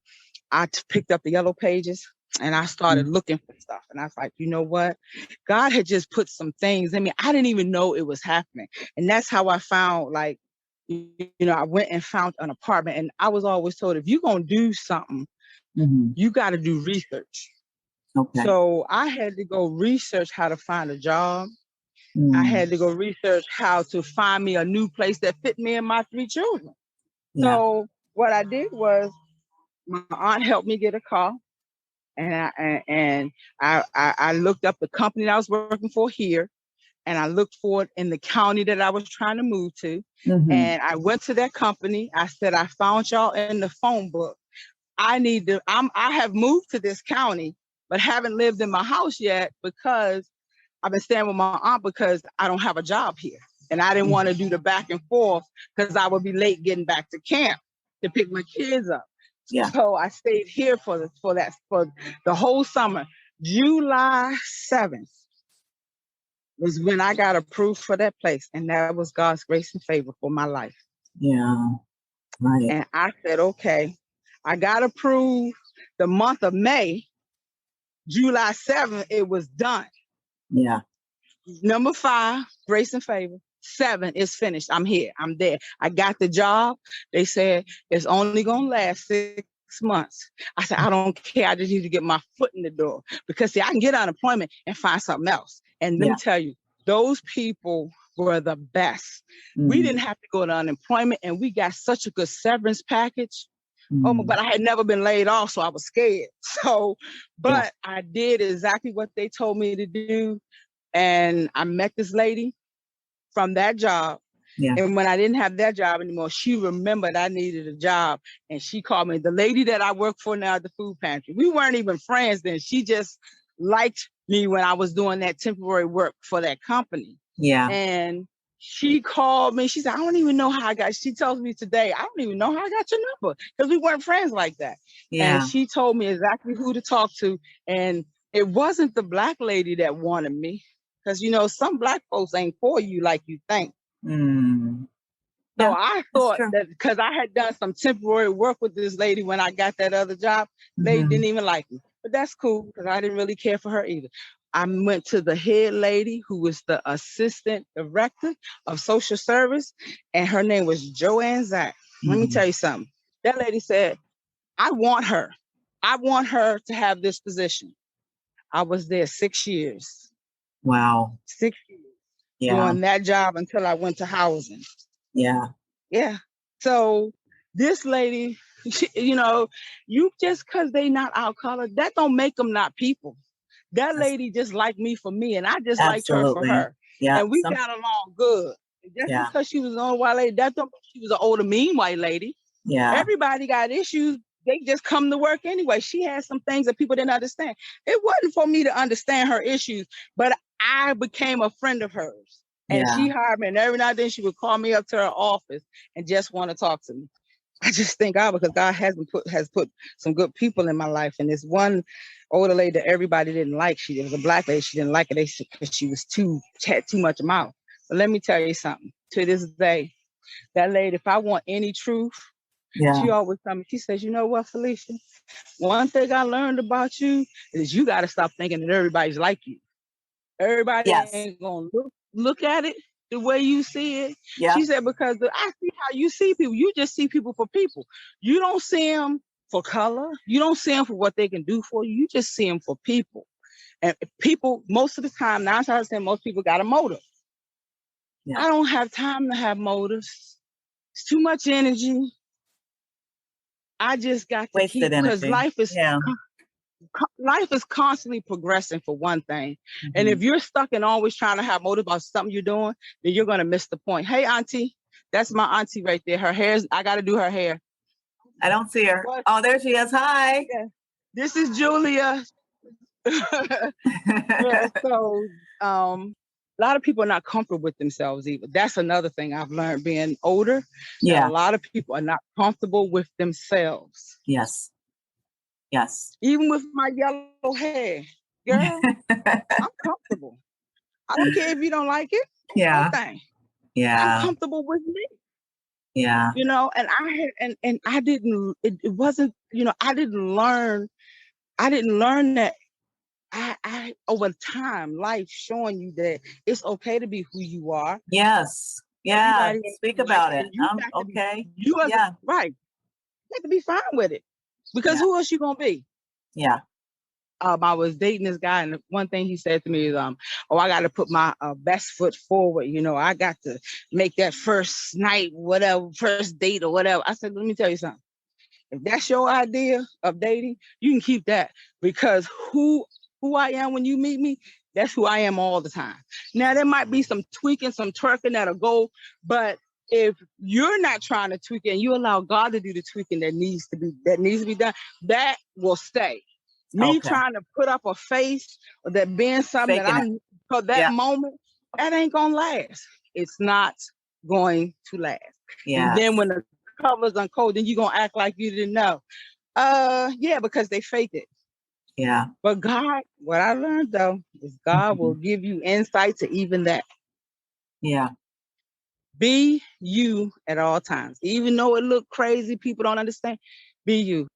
I picked up the yellow pages and I started looking for stuff. And I was like, you know what? God had just put some things in me. I didn't even know it was happening. And that's how I found, like, I went and found an apartment. And I was always told, if you're going to do something, you got to do research. Okay. So I had to go research how to find a job. I had to go research how to find me a new place that fit me and my 3 children. Yeah. So what I did was, my aunt helped me get a car, and I looked up the company that I was working for here, and I looked for it in the county that I was trying to move to. And I went to that company. I said, I found y'all in the phone book. I have moved to this county, but haven't lived in my house yet because I've been staying with my aunt because I don't have a job here. And I didn't want to do the back and forth because I would be late getting back to camp to pick my kids up. Yeah. So I stayed here for the whole summer. July 7th was when I got approved for that place. And that was God's grace and favor for my life. Yeah. Right. And I said, okay, I got approved the month of May. July 7th, it was done. Yeah. Number 5, grace and favor. 7 is finished. I'm here. I'm there. I got the job. They said it's only going to last 6 months. I said, I don't care. I just need to get my foot in the door because see, I can get unemployment and find something else. And let me tell you, those people were the best. We didn't have to go to unemployment and we got such a good severance package. But I had never been laid off, so I was scared. But I did exactly what they told me to do. And I met this lady from that job. Yeah. And when I didn't have that job anymore, she remembered I needed a job. And she called me, the lady that I work for now at the food pantry. We weren't even friends then. She just liked me when I was doing that temporary work for that company. Yeah. And she called me. She said, I don't even know how she tells me today, I don't even know how I got your number because we weren't friends like that. Yeah. And she told me exactly who to talk to. And it wasn't the Black lady that wanted me. Because, some Black folks ain't for you like you think. So I thought that because I had done some temporary work with this lady when I got that other job, they didn't even like me. But that's cool because I didn't really care for her either. I went to the head lady who was the assistant director of social service, and her name was Joanne Zach. Let me tell you something. That lady said, I want her. I want her to have this position. I was there 6 years. Wow. 6 years. Yeah. Doing that job until I went to housing. Yeah. Yeah. So this lady, you just because they not our color, that don't make them not people. That lady just liked me for me, and I just liked her for her. Yeah. And we got along good. Just because she was an old white lady, that don't mean she was an older, mean white lady. Yeah. Everybody got issues. They just come to work anyway. She had some things that people didn't understand. It wasn't for me to understand her issues, but I became a friend of hers. And she hired me, and every now and then she would call me up to her office and just want to talk to me. I just thank God because God has put some good people in my life. And this one older lady that everybody didn't like, she was a Black lady, she didn't like it because she was had too much mouth. But let me tell you something. To this day, that lady, if I want any truth, Yeah. she always tell me, she says, you know what, Felicia? One thing I learned about you is you got to stop thinking that everybody's like you. Everybody Yes. ain't going to look at it the way you see it. Yeah. She said, because I see how you see people. You just see people for people. You don't see them for color. You don't see them for what they can do for you. You just see them for people. And people, most of the time, 9 times out of 10, most people got a motive. Yeah. I don't have time to have motives. It's too much energy. I just got to Wasted keep, because energy. life is constantly progressing for one thing. Mm-hmm. And if you're stuck and always trying to have motive about something you're doing, then you're going to miss the point. Hey, auntie, that's my auntie right there. Her hair's, I got to do her hair. I don't see her. What? Oh, there she is. Hi. Yeah. This is Julia. Yeah, so a lot of people are not comfortable with themselves either. That's another thing I've learned being older. Yeah. A lot of people are not comfortable with themselves. Yes. Yes. Even with my yellow hair, girl, I'm comfortable. I don't care if you don't like it. Yeah. No thing. Yeah. I'm comfortable with me. Yeah. You know, and I had, and I didn't. It wasn't. You know, I didn't learn that. I over time, life showing you that it's okay to be who you are. Yes. Yeah. Everybody Speak about it. okay. Yeah. Right. You have to be fine with it, because who else you gonna be? Yeah. I was dating this guy, and one thing he said to me is, "Oh, I got to put my best foot forward. You know, I got to make that first night, whatever, first date or whatever." I said, "Let me tell you something. If that's your idea of dating, you can keep that, because who I am when you meet me, that's who I am all the time. Now there might be some tweaking, some twerking that'll go, but if you're not trying to tweak it and you allow God to do the tweaking that needs to be done, that will stay. Me trying to put up a face or that being something Faking that I'm for that moment, that ain't gonna last. It's not going to last. Yeah. And then when the covers uncold, then you're gonna act like you didn't know. Yeah, because they faked it. Yeah. But God, what I learned though, is God will give you insight to even that. Yeah. Be you at all times. Even though it look crazy, people don't understand, be you.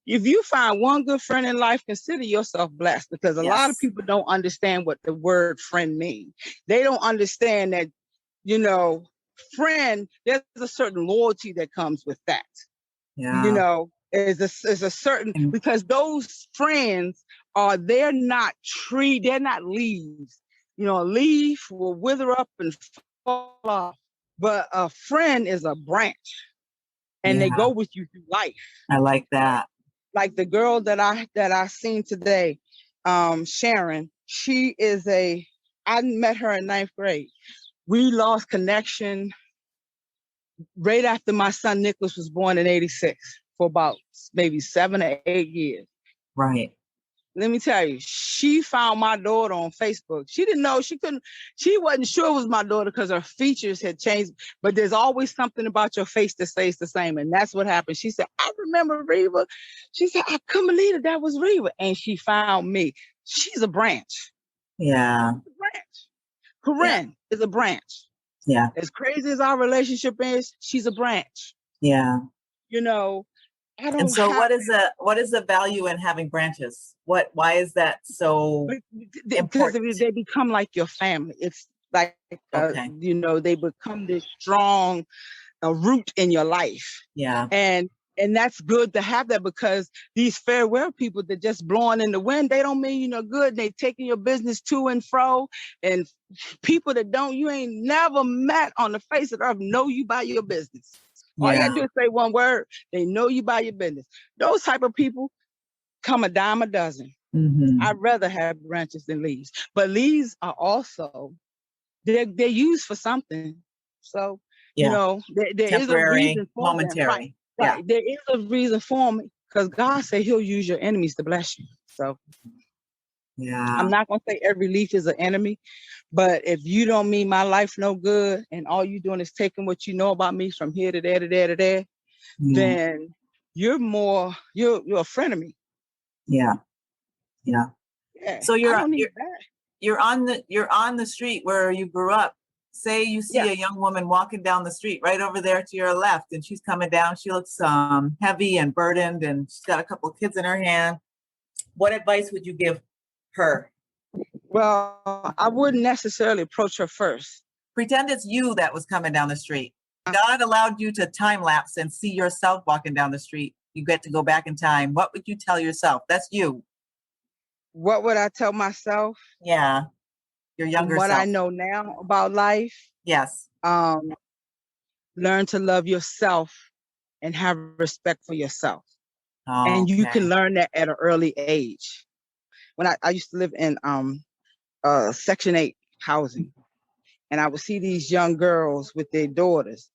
If you find one good friend in life, consider yourself blessed, because a lot of people don't understand what the word friend means. They don't understand that, you know, friend, there's a certain loyalty that comes with that. Yeah. You know, is a certain, because those friends they're not leaves. You know, a leaf will wither up and fall off, but a friend is a branch, and they go with you through life. I like that. Like the girl that I seen today, Sharon, I met her in 9th grade. We lost connection right after my son Nicholas was born in 86, for about maybe 7 or 8 years. Right. Let me tell you, she found my daughter on Facebook. She didn't know, she wasn't sure it was my daughter because her features had changed, but there's always something about your face that stays the same. And that's what happened. She said, "I remember Reva." She said, "I couldn't believe it. That was Reva." And she found me. She's a branch. Yeah. She's a branch. Corinne is a branch. Yeah. As crazy as our relationship is, she's a branch. Yeah. You know, and so what is the value in having branches? Why is that so important? Because they become like your family. It's like, you know, they become this strong root in your life. Yeah. And that's good to have that, because these farewell people that just blowing in the wind, they don't mean you no good. They taking your business to and fro. And people that you ain't never met on the face of the earth know you by your business. All you gotta do is say one word. They know you by your business. Those type of people come a dime a dozen. Mm-hmm. I'd rather have branches than leaves. But leaves are also, they're used for something. So, you know, there is a reason for momentary. Them. Right. There is a reason for me, because God said he'll use your enemies to bless you. So I'm not going to say every leaf is an enemy, but if you don't mean my life no good and all you're doing is taking what you know about me from here to there to there to there, then you're a friend of me. Yeah. Yeah. So you're on the street where you grew up. Say you see Yeah. a young woman walking down the street right over there to your left, and she's coming down. She looks heavy and burdened, and she's got a couple of kids in her hand. What advice would you give her? Well, I wouldn't necessarily approach her first. Pretend it's you that was coming down the street. God allowed you to time lapse and see yourself walking down the street. You get to go back in time. What would you tell yourself? That's you. What would I tell myself? Yeah. Your younger What self. I know now about life, Yes. learn to love yourself and have respect for yourself. Oh, And you okay. can learn that at an early age. When I used to live in Section 8 housing, and I would see these young girls with their daughters.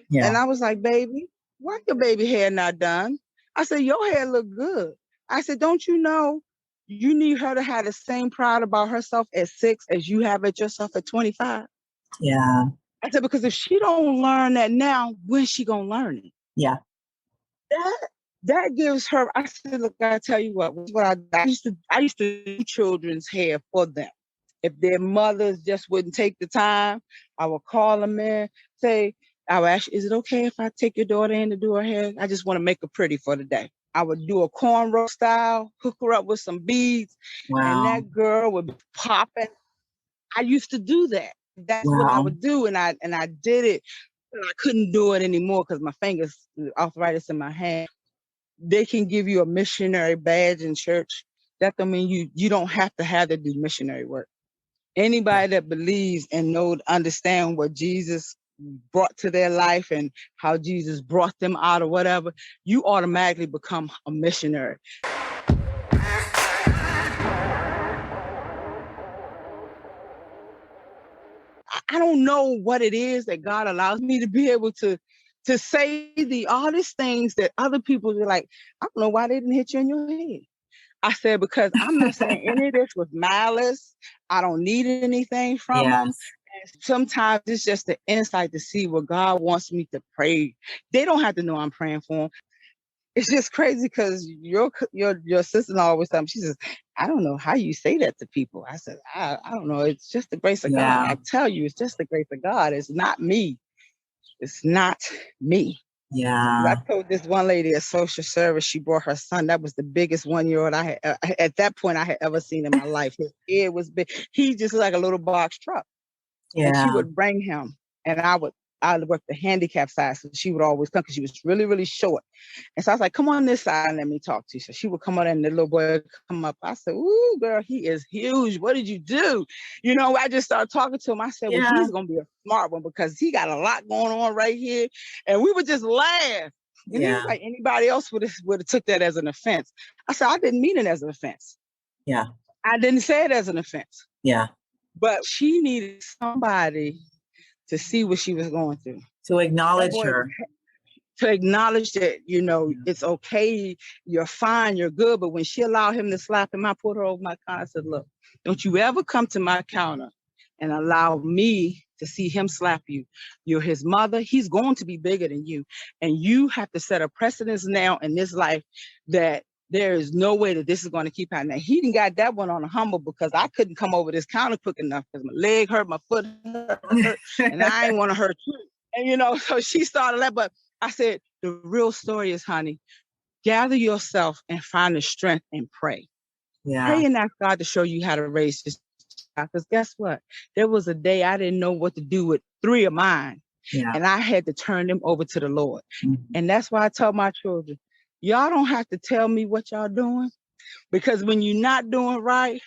Yeah. And I was like, baby, why your baby hair not done? I said, your hair look good. I said, don't you know you need her to have the same pride about herself at 6 as you have at yourself at 25? Yeah. I said, because if she don't learn that now, when's she gonna learn it? Yeah. That gives her. I said, look, I tell you what I used to do children's hair for them. If their mothers just wouldn't take the time, I would call them in, I would ask, is it okay if I take your daughter in to do her hair? I just want to make her pretty for the day. I would do a cornrow style, hook her up with some beads, and that girl would be popping. I used to do that. That's what I would do, and I did it. And I couldn't do it anymore because my fingers, arthritis in my hand. They can give you a missionary badge in church. That don't mean you don't have to do missionary work. Anybody that believes and understand what Jesus brought to their life and how Jesus brought them out or whatever, you automatically become a missionary. I don't know what it is that God allows me to be able to say all these things that other people are like, I don't know why they didn't hit you in your head. I said, because I'm not saying any of this with malice. I don't need anything from them. And sometimes it's just the insight to see what God wants me to pray. They don't have to know I'm praying for them. It's just crazy because your sister always tells me, she says, I don't know how you say that to people. I said, I don't know. It's just the grace of God. I tell you, it's just the grace of God. It's not me. It's not me. Yeah. I told this one lady at social service, she brought her son. That was the biggest 1-year-old I had at that point I had ever seen in my life. His ear was big. He just like a little box truck. Yeah. And she would bring him, and I would work the handicap side, so she would always come because she was really, really short. And so I was like, come on this side and let me talk to you. So she would come on and the little boy would come up. I said, ooh, girl, he is huge. What did you do? You know, I just started talking to him. I said, well, he's going to be a smart one because he got a lot going on right here. And we would just laugh. And he was like, anybody else would have took that as an offense. I said, I didn't mean it as an offense. Yeah. I didn't say it as an offense. Yeah. But she needed somebody to see what she was going through. To acknowledge her. To acknowledge that, you know, it's okay, you're fine, you're good. But when she allowed him to slap him, I put her over my counter and said, look, don't you ever come to my counter and allow me to see him slap you. You're his mother. He's going to be bigger than you. And you have to set a precedence now in this life that there is no way that this is going to keep happening. He didn't got that one on a humble because I couldn't come over this counter quick enough because my leg hurt, my foot hurt, and I ain't want to hurt you. And, you know, so she started that. But I said, the real story is, honey, gather yourself and find the strength and pray. Yeah. Pray and ask God to show you how to raise this child. Because guess what? There was a day I didn't know what to do with 3 of mine. Yeah. And I had to turn them over to the Lord. Mm-hmm. And that's why I tell my children, y'all don't have to tell me what y'all doing. Because when you're not doing right,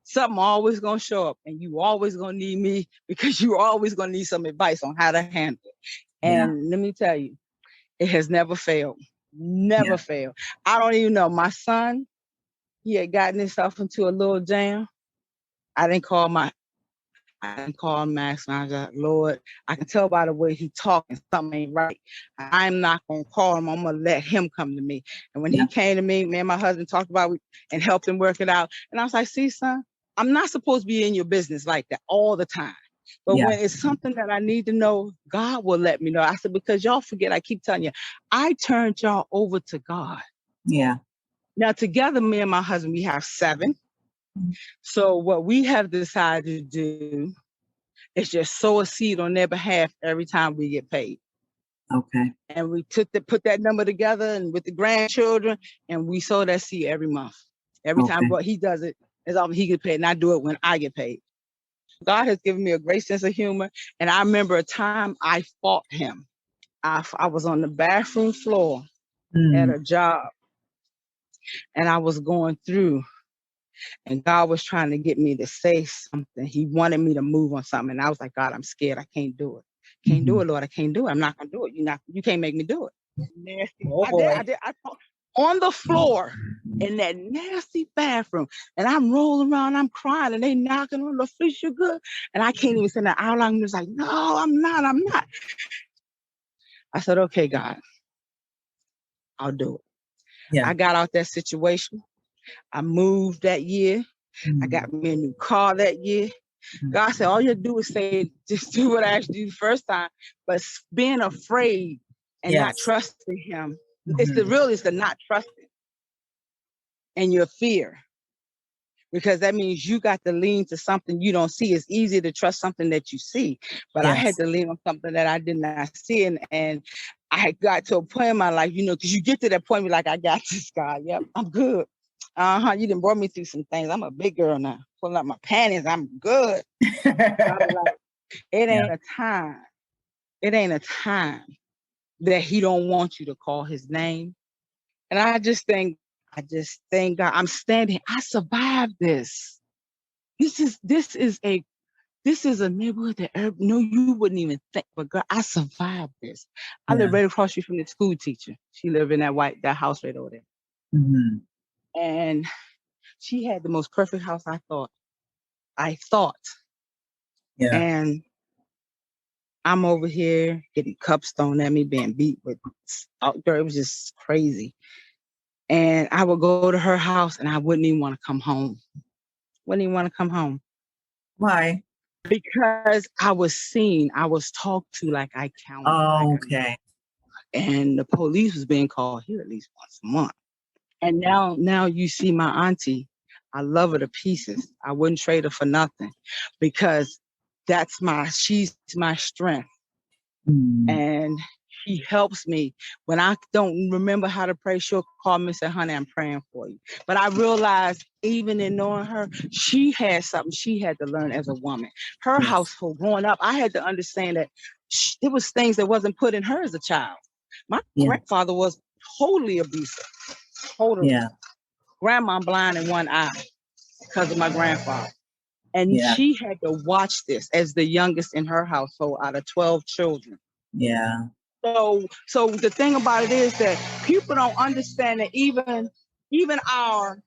something always going to show up. And you always going to need me because you're always going to need some advice on how to handle it. And let me tell you, it has never failed. Never failed. I don't even know. My son, he had gotten himself into a little jam. I didn't call Max. I was like, Lord, I can tell by the way he talking, something ain't right. I'm not going to call him. I'm going to let him come to me. And when he came to me and my husband talked about it and helped him work it out. And I was like, see, son, I'm not supposed to be in your business like that all the time. But when it's something that I need to know, God will let me know. I said, because y'all forget, I keep telling you, I turned y'all over to God. Yeah. Now, together, me and my husband, we have 7. So what we have decided to do is just sow a seed on their behalf every time we get paid. Okay. And we put that number together and with the grandchildren, and we sow that seed every month. Every time what he does it, as often he gets paid, and I do it when I get paid. God has given me a great sense of humor. And I remember a time I fought him. I was on the bathroom floor at a job, and I was going through, and God was trying to get me to say something. He wanted me to move on something. And I was like, God, I'm scared. I can't do it. Can't do it, Lord. I can't do it. I'm not going to do it. You can't make me do it. Nasty. Oh, boy. I did. I on the floor in that nasty bathroom. And I'm rolling around, I'm crying, and they knocking on the Felicia, good. And I can't even say that out loud. I was like, no, I'm not. I said, okay, God, I'll do it. Yeah. I got out that situation. I moved that year. I got me a new car that year. God said, all you do is say, just do what I asked you the first time. But being afraid and not trusting him, it's the not trusting and your fear. Because that means you got to lean to something you don't see. It's easy to trust something that you see. But I had to lean on something that I did not see. And I had got to a point in my life, because you get to that point, you're like, I got this, God. Yep, I'm good. You done brought me through some things. I'm a big girl now. Pulling out my panties, I'm good. Like, it ain't a time. It ain't a time that he don't want you to call his name. And I just thank God, I'm standing. I survived this. This is a neighborhood that you wouldn't even think. But God, I survived this. I live right across from the school teacher. She lived in that house right over there. And she had the most perfect house. I thought. Yeah. And I'm over here getting cups thrown at me, being beat with outdoor. It was just crazy. And I would go to her house and I wouldn't even want to come home. Why? Because I was seen. I was talked to like I counted. Oh, okay. And the police was being called here at least once a month. And now you see my auntie. I love her to pieces. I wouldn't trade her for nothing because she's my strength. And she helps me. When I don't remember how to pray, she'll call me and say, honey, I'm praying for you. But I realized even in knowing her, she had something she had to learn as a woman. Her household growing up, I had to understand that there was things that wasn't put in her as a child. My grandfather was totally abusive. Totally. Yeah. Grandma blind in one eye because of my grandfather. And she had to watch this as the youngest in her household out of 12 children. Yeah. So the thing about it is that people don't understand that even our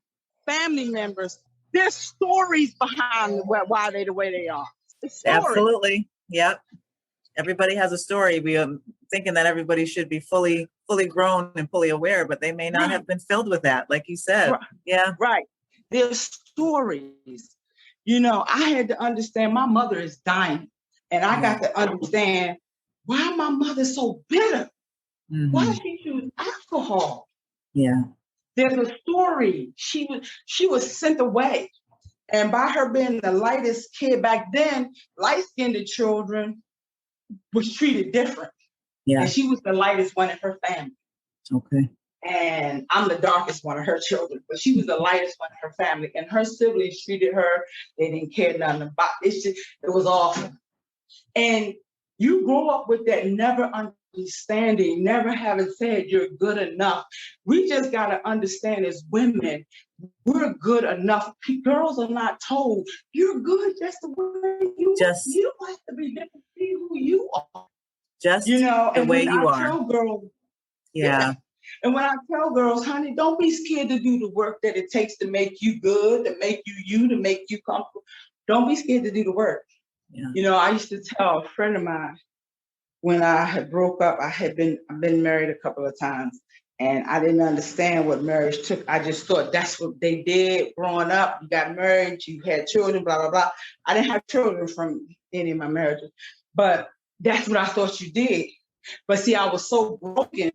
family members, there's stories behind why they the way they are. Absolutely. Yep. Everybody has a story. We are thinking that everybody should be fully grown and fully aware, but they may not have been filled with that, like you said. Right. Yeah. Right. There's stories. I had to understand my mother is dying. And I got to understand why my mother's so bitter. Why did she choose alcohol? Yeah. There's a story. She was sent away. And by her being the lightest kid back then, light-skinned children was treated different. Yeah. And she was the lightest one in her family. Okay. And I'm the darkest one of her children, but she was the lightest one in her family. And her siblings treated her, they didn't care nothing about it. It was awful. And you grow up with that never understanding, never having said you're good enough. We just got to understand as women, we're good enough. Girls are not told, you're good just the way you are. You don't have to be different, be who you are. Just the way you are. Tell girls, and when I tell girls, honey, don't be scared to do the work that it takes to make you good, to make you, to make you comfortable. Don't be scared to do the work. Yeah. I used to tell a friend of mine when I had broke up, I've been married a couple of times, and I didn't understand what marriage took. I just thought that's what they did growing up. You got married, you had children, blah, blah, blah. I didn't have children from any of my marriages, but that's what I thought you did. But see, I was so broken,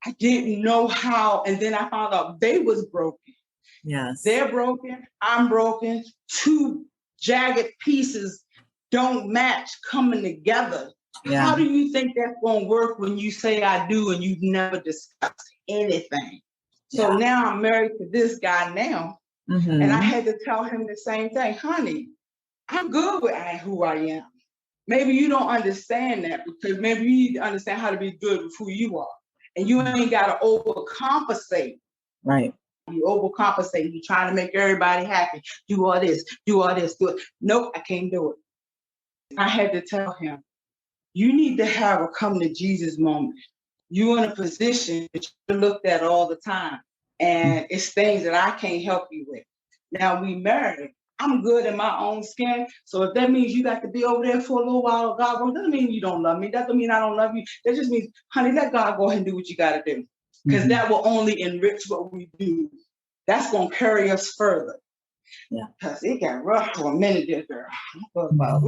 I didn't know how. And then I found out they was broken. Yes. They're broken, I'm broken, two jagged pieces don't match coming together. Yeah. How do you think that's going to work when you say I do and you've never discussed anything? So now I'm married to this guy now, and I had to tell him the same thing. Honey, I'm good with who I am. Maybe you don't understand that, because maybe you need to understand how to be good with who you are. And you ain't got to overcompensate. Right. You overcompensate. You're trying to make everybody happy. Do all this, do it. Nope, I can't do it. I had to tell him, you need to have a come to Jesus moment. You're in a position that you're looked at all the time. And it's things that I can't help you with. Now we married. I'm good in my own skin. So if that means you got to be over there for a little while, God, that doesn't mean you don't love me. That doesn't mean I don't love you. That just means, honey, let God go ahead and do what you got to do. Because that will only enrich what we do. That's going to carry us further. Yeah. Because it got rough for a minute there, girl. I thought about,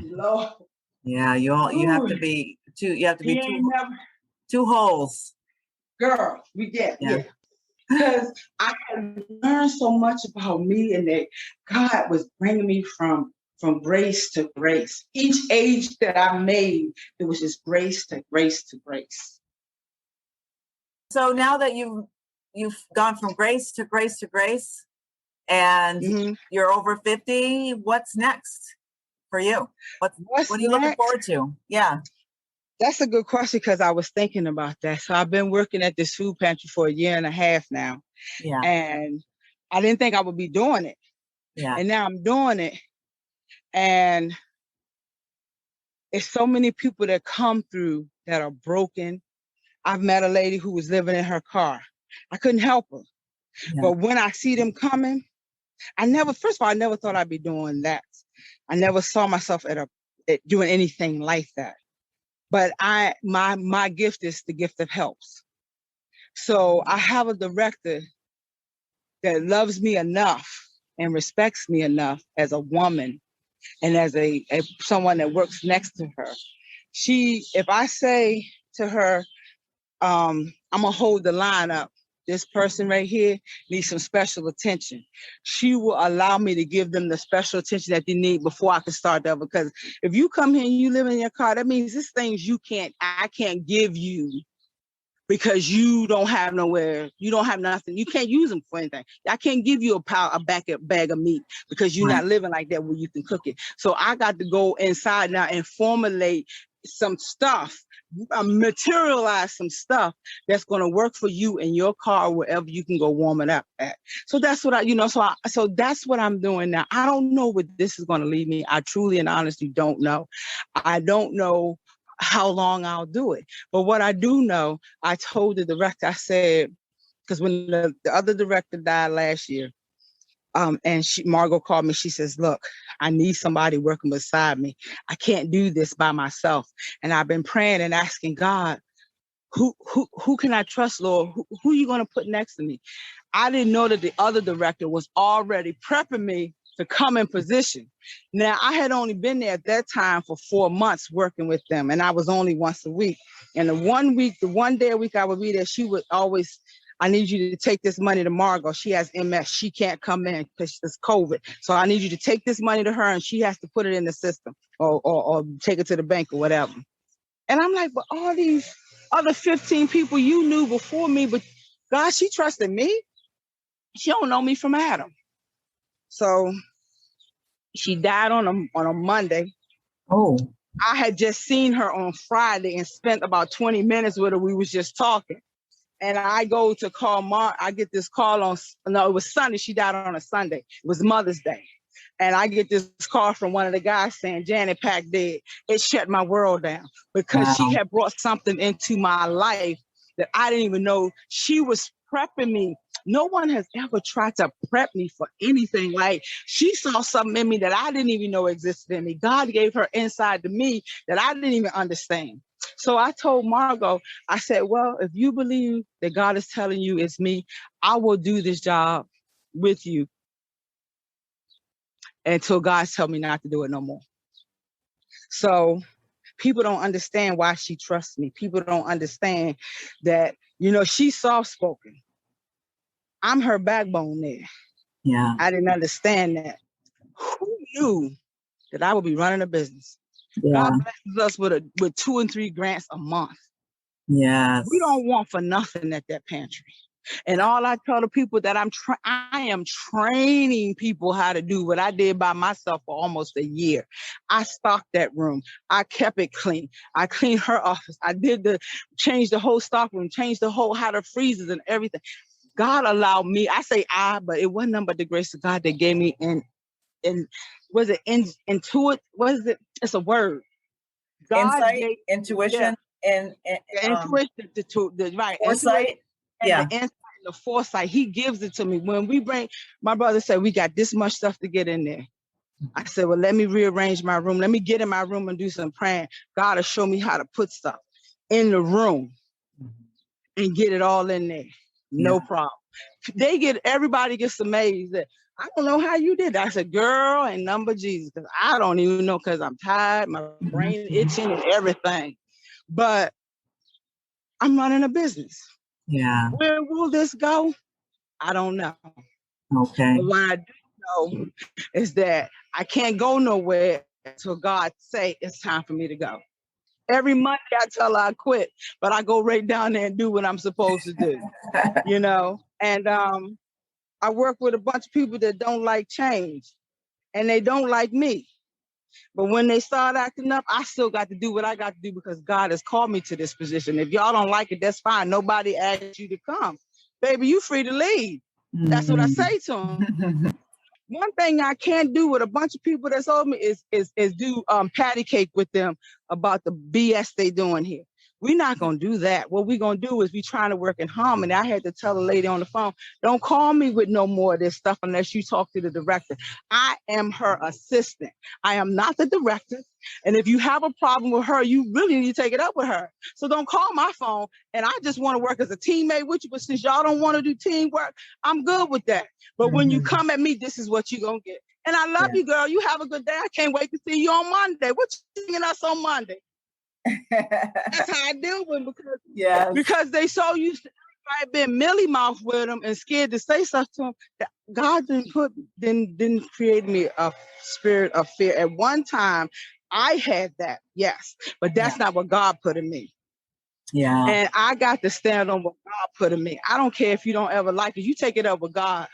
Lord. Yeah, you have to be two holes. Girl, we get, yeah. Because I had learned so much about me, and that God was bringing me from grace to grace. Each age that I made, it was just grace to grace to grace. So now that you've gone from grace to grace to grace, and you're over 50, what's next for you? What are you looking forward to? Yeah. That's a good question, because I was thinking about that. So I've been working at this food pantry for a year and a half now. Yeah. And I didn't think I would be doing it. Yeah. And now I'm doing it. And it's so many people that come through that are broken. I've met a lady who was living in her car. I couldn't help her. Yeah. But when I see them coming, first of all, I never thought I'd be doing that. I never saw myself at doing anything like that. But my gift is the gift of helps. So I have a director that loves me enough and respects me enough as a woman and as a someone that works next to her. If I say to her, I'm gonna hold the line up, this person right here needs some special attention, she will allow me to give them the special attention that they need before I can start that. Because if you come here and you live in your car, that means there's things I can't give you, because you don't have nowhere, you don't have nothing, you can't use them for anything. I can't give you a bag of meat, because you're not living like that where you can cook it. So I got to go inside now and formulate some stuff, materialize some stuff that's going to work for you in your car, wherever you can go warm it up at. So that's what so that's what I'm doing now. I don't know what this is going to lead me. I truly and honestly don't know. I don't know how long I'll do it. But what I do know, I told the director, I said, because when the other director died last year, and Margot called me, she says, look, I need somebody working beside me. I can't do this by myself. And I've been praying and asking God, who can I trust, Lord? Who are you going to put next to me? I didn't know that the other director was already prepping me to come in position. Now, I had only been there at that time for 4 months working with them, and I was only once a week. And the one day a week I would be there, she would always, I need you to take this money to Margot. She has MS. She can't come in because it's COVID. So I need you to take this money to her, and she has to put it in the system or take it to the bank or whatever. And I'm like, but all these other 15 people you knew before me, but God, she trusted me. She don't know me from Adam. So she died on a Monday. Oh. I had just seen her on Friday and spent about 20 minutes with her. We was just talking. And I go to call I get this call it was Sunday. She died on a Sunday. It was Mother's Day. And I get this call from one of the guys saying, Janet Pack dead. It shut my world down, because she had brought something into my life that I didn't even know. She was prepping me. No one has ever tried to prep me for anything. Like, she saw something in me that I didn't even know existed in me. God gave her insight to me that I didn't even understand. So I told Margot, I said, well, if you believe that God is telling you it's me, I will do this job with you until God tells me not to do it no more. So people don't understand why she trusts me. People don't understand that, she's soft-spoken. I'm her backbone there. Yeah. I didn't understand that. Who knew that I would be running a business? Yeah. God blesses us with 2 and 3 grants a month. Yes. We don't want for nothing at that pantry. And all I tell the people that I am training people how to do what I did by myself for almost a year. I stocked that room. I kept it clean. I cleaned her office. I change the whole stock room, change the whole, how the freezers and everything. God allowed me, I say but it wasn't nothing but the grace of God that gave me was it intuit? What is it? It's a word. God Insight, gave intuition, and intuition, right? foresight. And the insight and the foresight, he gives it to me. When my brother said, we got this much stuff to get in there. I said, well, let me rearrange my room. Let me get in my room and do some praying. God will show me how to put stuff in the room and get it all in there. No problem. Everybody gets amazed that I don't know how you did that. I said, girl, and number Jesus, because I don't even know, because I'm tired, my brain itching and everything. But I'm running a business. Yeah. Where will this go? I don't know. Okay. But what I do know is that I can't go nowhere until God say it's time for me to go. Every Monday I tell her I quit, but I go right down there and do what I'm supposed to do, And I work with a bunch of people that don't like change, and they don't like me. But when they start acting up, I still got to do what I got to do, because God has called me to this position. If y'all don't like it, that's fine. Nobody asked you to come. Baby, you free to leave. That's what I say to them. One thing I can't do with a bunch of people that's over me is do patty cake with them about the BS they doing here. We're not going to do that. What we're going to do is we trying to work in harmony. I had to tell the lady on the phone, don't call me with no more of this stuff unless you talk to the director. I am her assistant. I am not the director. And if you have a problem with her, you really need to take it up with her. So don't call my phone. And I just want to work as a teammate with you. But since y'all don't want to do teamwork, I'm good with that. But when you come at me, this is what you're going to get. And I love you, girl. You have a good day. I can't wait to see you on Monday. What you singing us on Monday? That's how I deal with them, because they so used to I've been mealy mouth with them and scared to say stuff to them. That God didn't create me a spirit of fear. At one time, I had that, yes, but that's not what God put in me. Yeah. And I got to stand on what God put in me. I don't care if you don't ever like it. You take it up with God.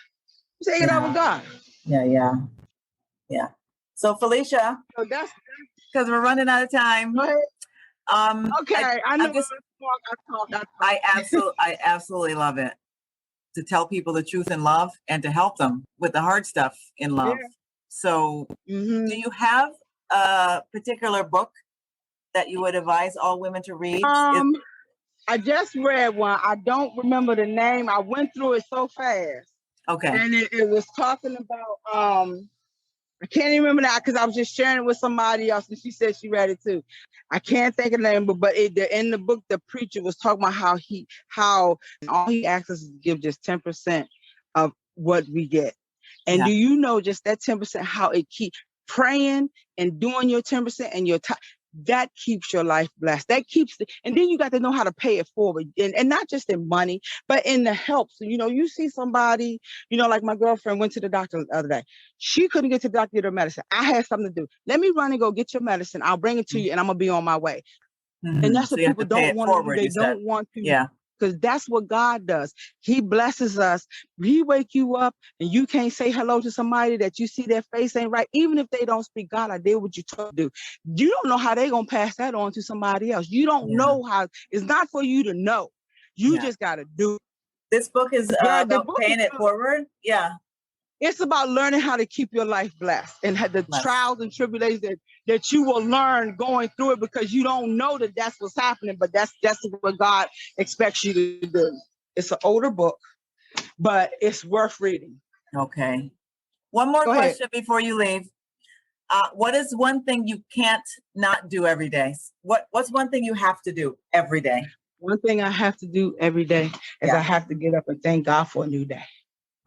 You take it up with God. Yeah. So Felicia, So that's because we're running out of time. Go ahead. Okay, I know. I absolutely love it, to tell people the truth in love and to help them with the hard stuff in love. Yeah. So do you have a particular book that you would advise all women to read? I just read one. I don't remember the name. I went through it so fast. Okay. And it was talking about I can't even remember that, because I was just sharing it with somebody else, and she said she read it too. I can't think of the name, but in the book, the preacher was talking about how all he asks us is to give just 10% of what we get. And do you know just that 10%, how it keeps praying and doing your 10% and your time? That keeps your life blessed. That keeps and then you got to know how to pay it forward, and not just in money, but in the help. So, you see somebody, like my girlfriend went to the doctor the other day. She couldn't get to the doctor to get her medicine. I had something to do. Let me run and go get your medicine. I'll bring it to you, and I'm going to be on my way. And that's what people don't want to do. They don't want to. Yeah. Because that's what God does. He blesses us. He wake you up and you can't say hello to somebody that you see their face ain't right. Even if they don't speak, God, I did what you told me to do. You don't know how they're going to pass that on to somebody else. You don't know how. It's not for you to know. You just got to do it. This book is about paying it forward. Yeah. It's about learning how to keep your life blessed and the trials and tribulations that you will learn going through it, because you don't know that that's what's happening, but that's what God expects you to do. It's an older book, but it's worth reading. Okay. One more question before you leave. What is one thing you can't not do every day? What's one thing you have to do every day? One thing I have to do every day is I have to get up and thank God for a new day.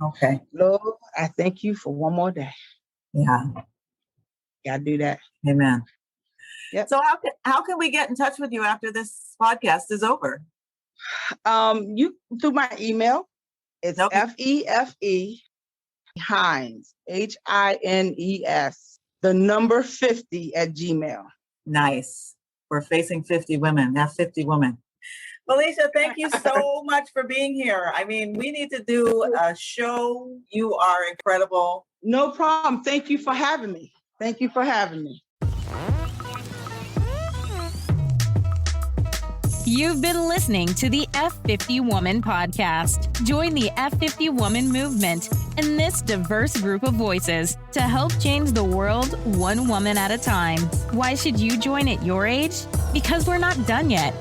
Okay. Lord, I thank you for one more day. Yeah. Gotta do that. Amen. Yep. So how can we get in touch with you after this podcast is over? You through my email. It's FEFE Hines, Hines, the number 50 at Gmail. Nice. We're facing 50 women. That's 50 women. Felicia, thank you so much for being here. I mean, we need to do a show. You are incredible. No problem. Thank you for having me. Thank you for having me. You've been listening to the F50 Woman Podcast. Join the F50 Woman movement and this diverse group of voices to help change the world one woman at a time. Why should you join at your age? Because we're not done yet.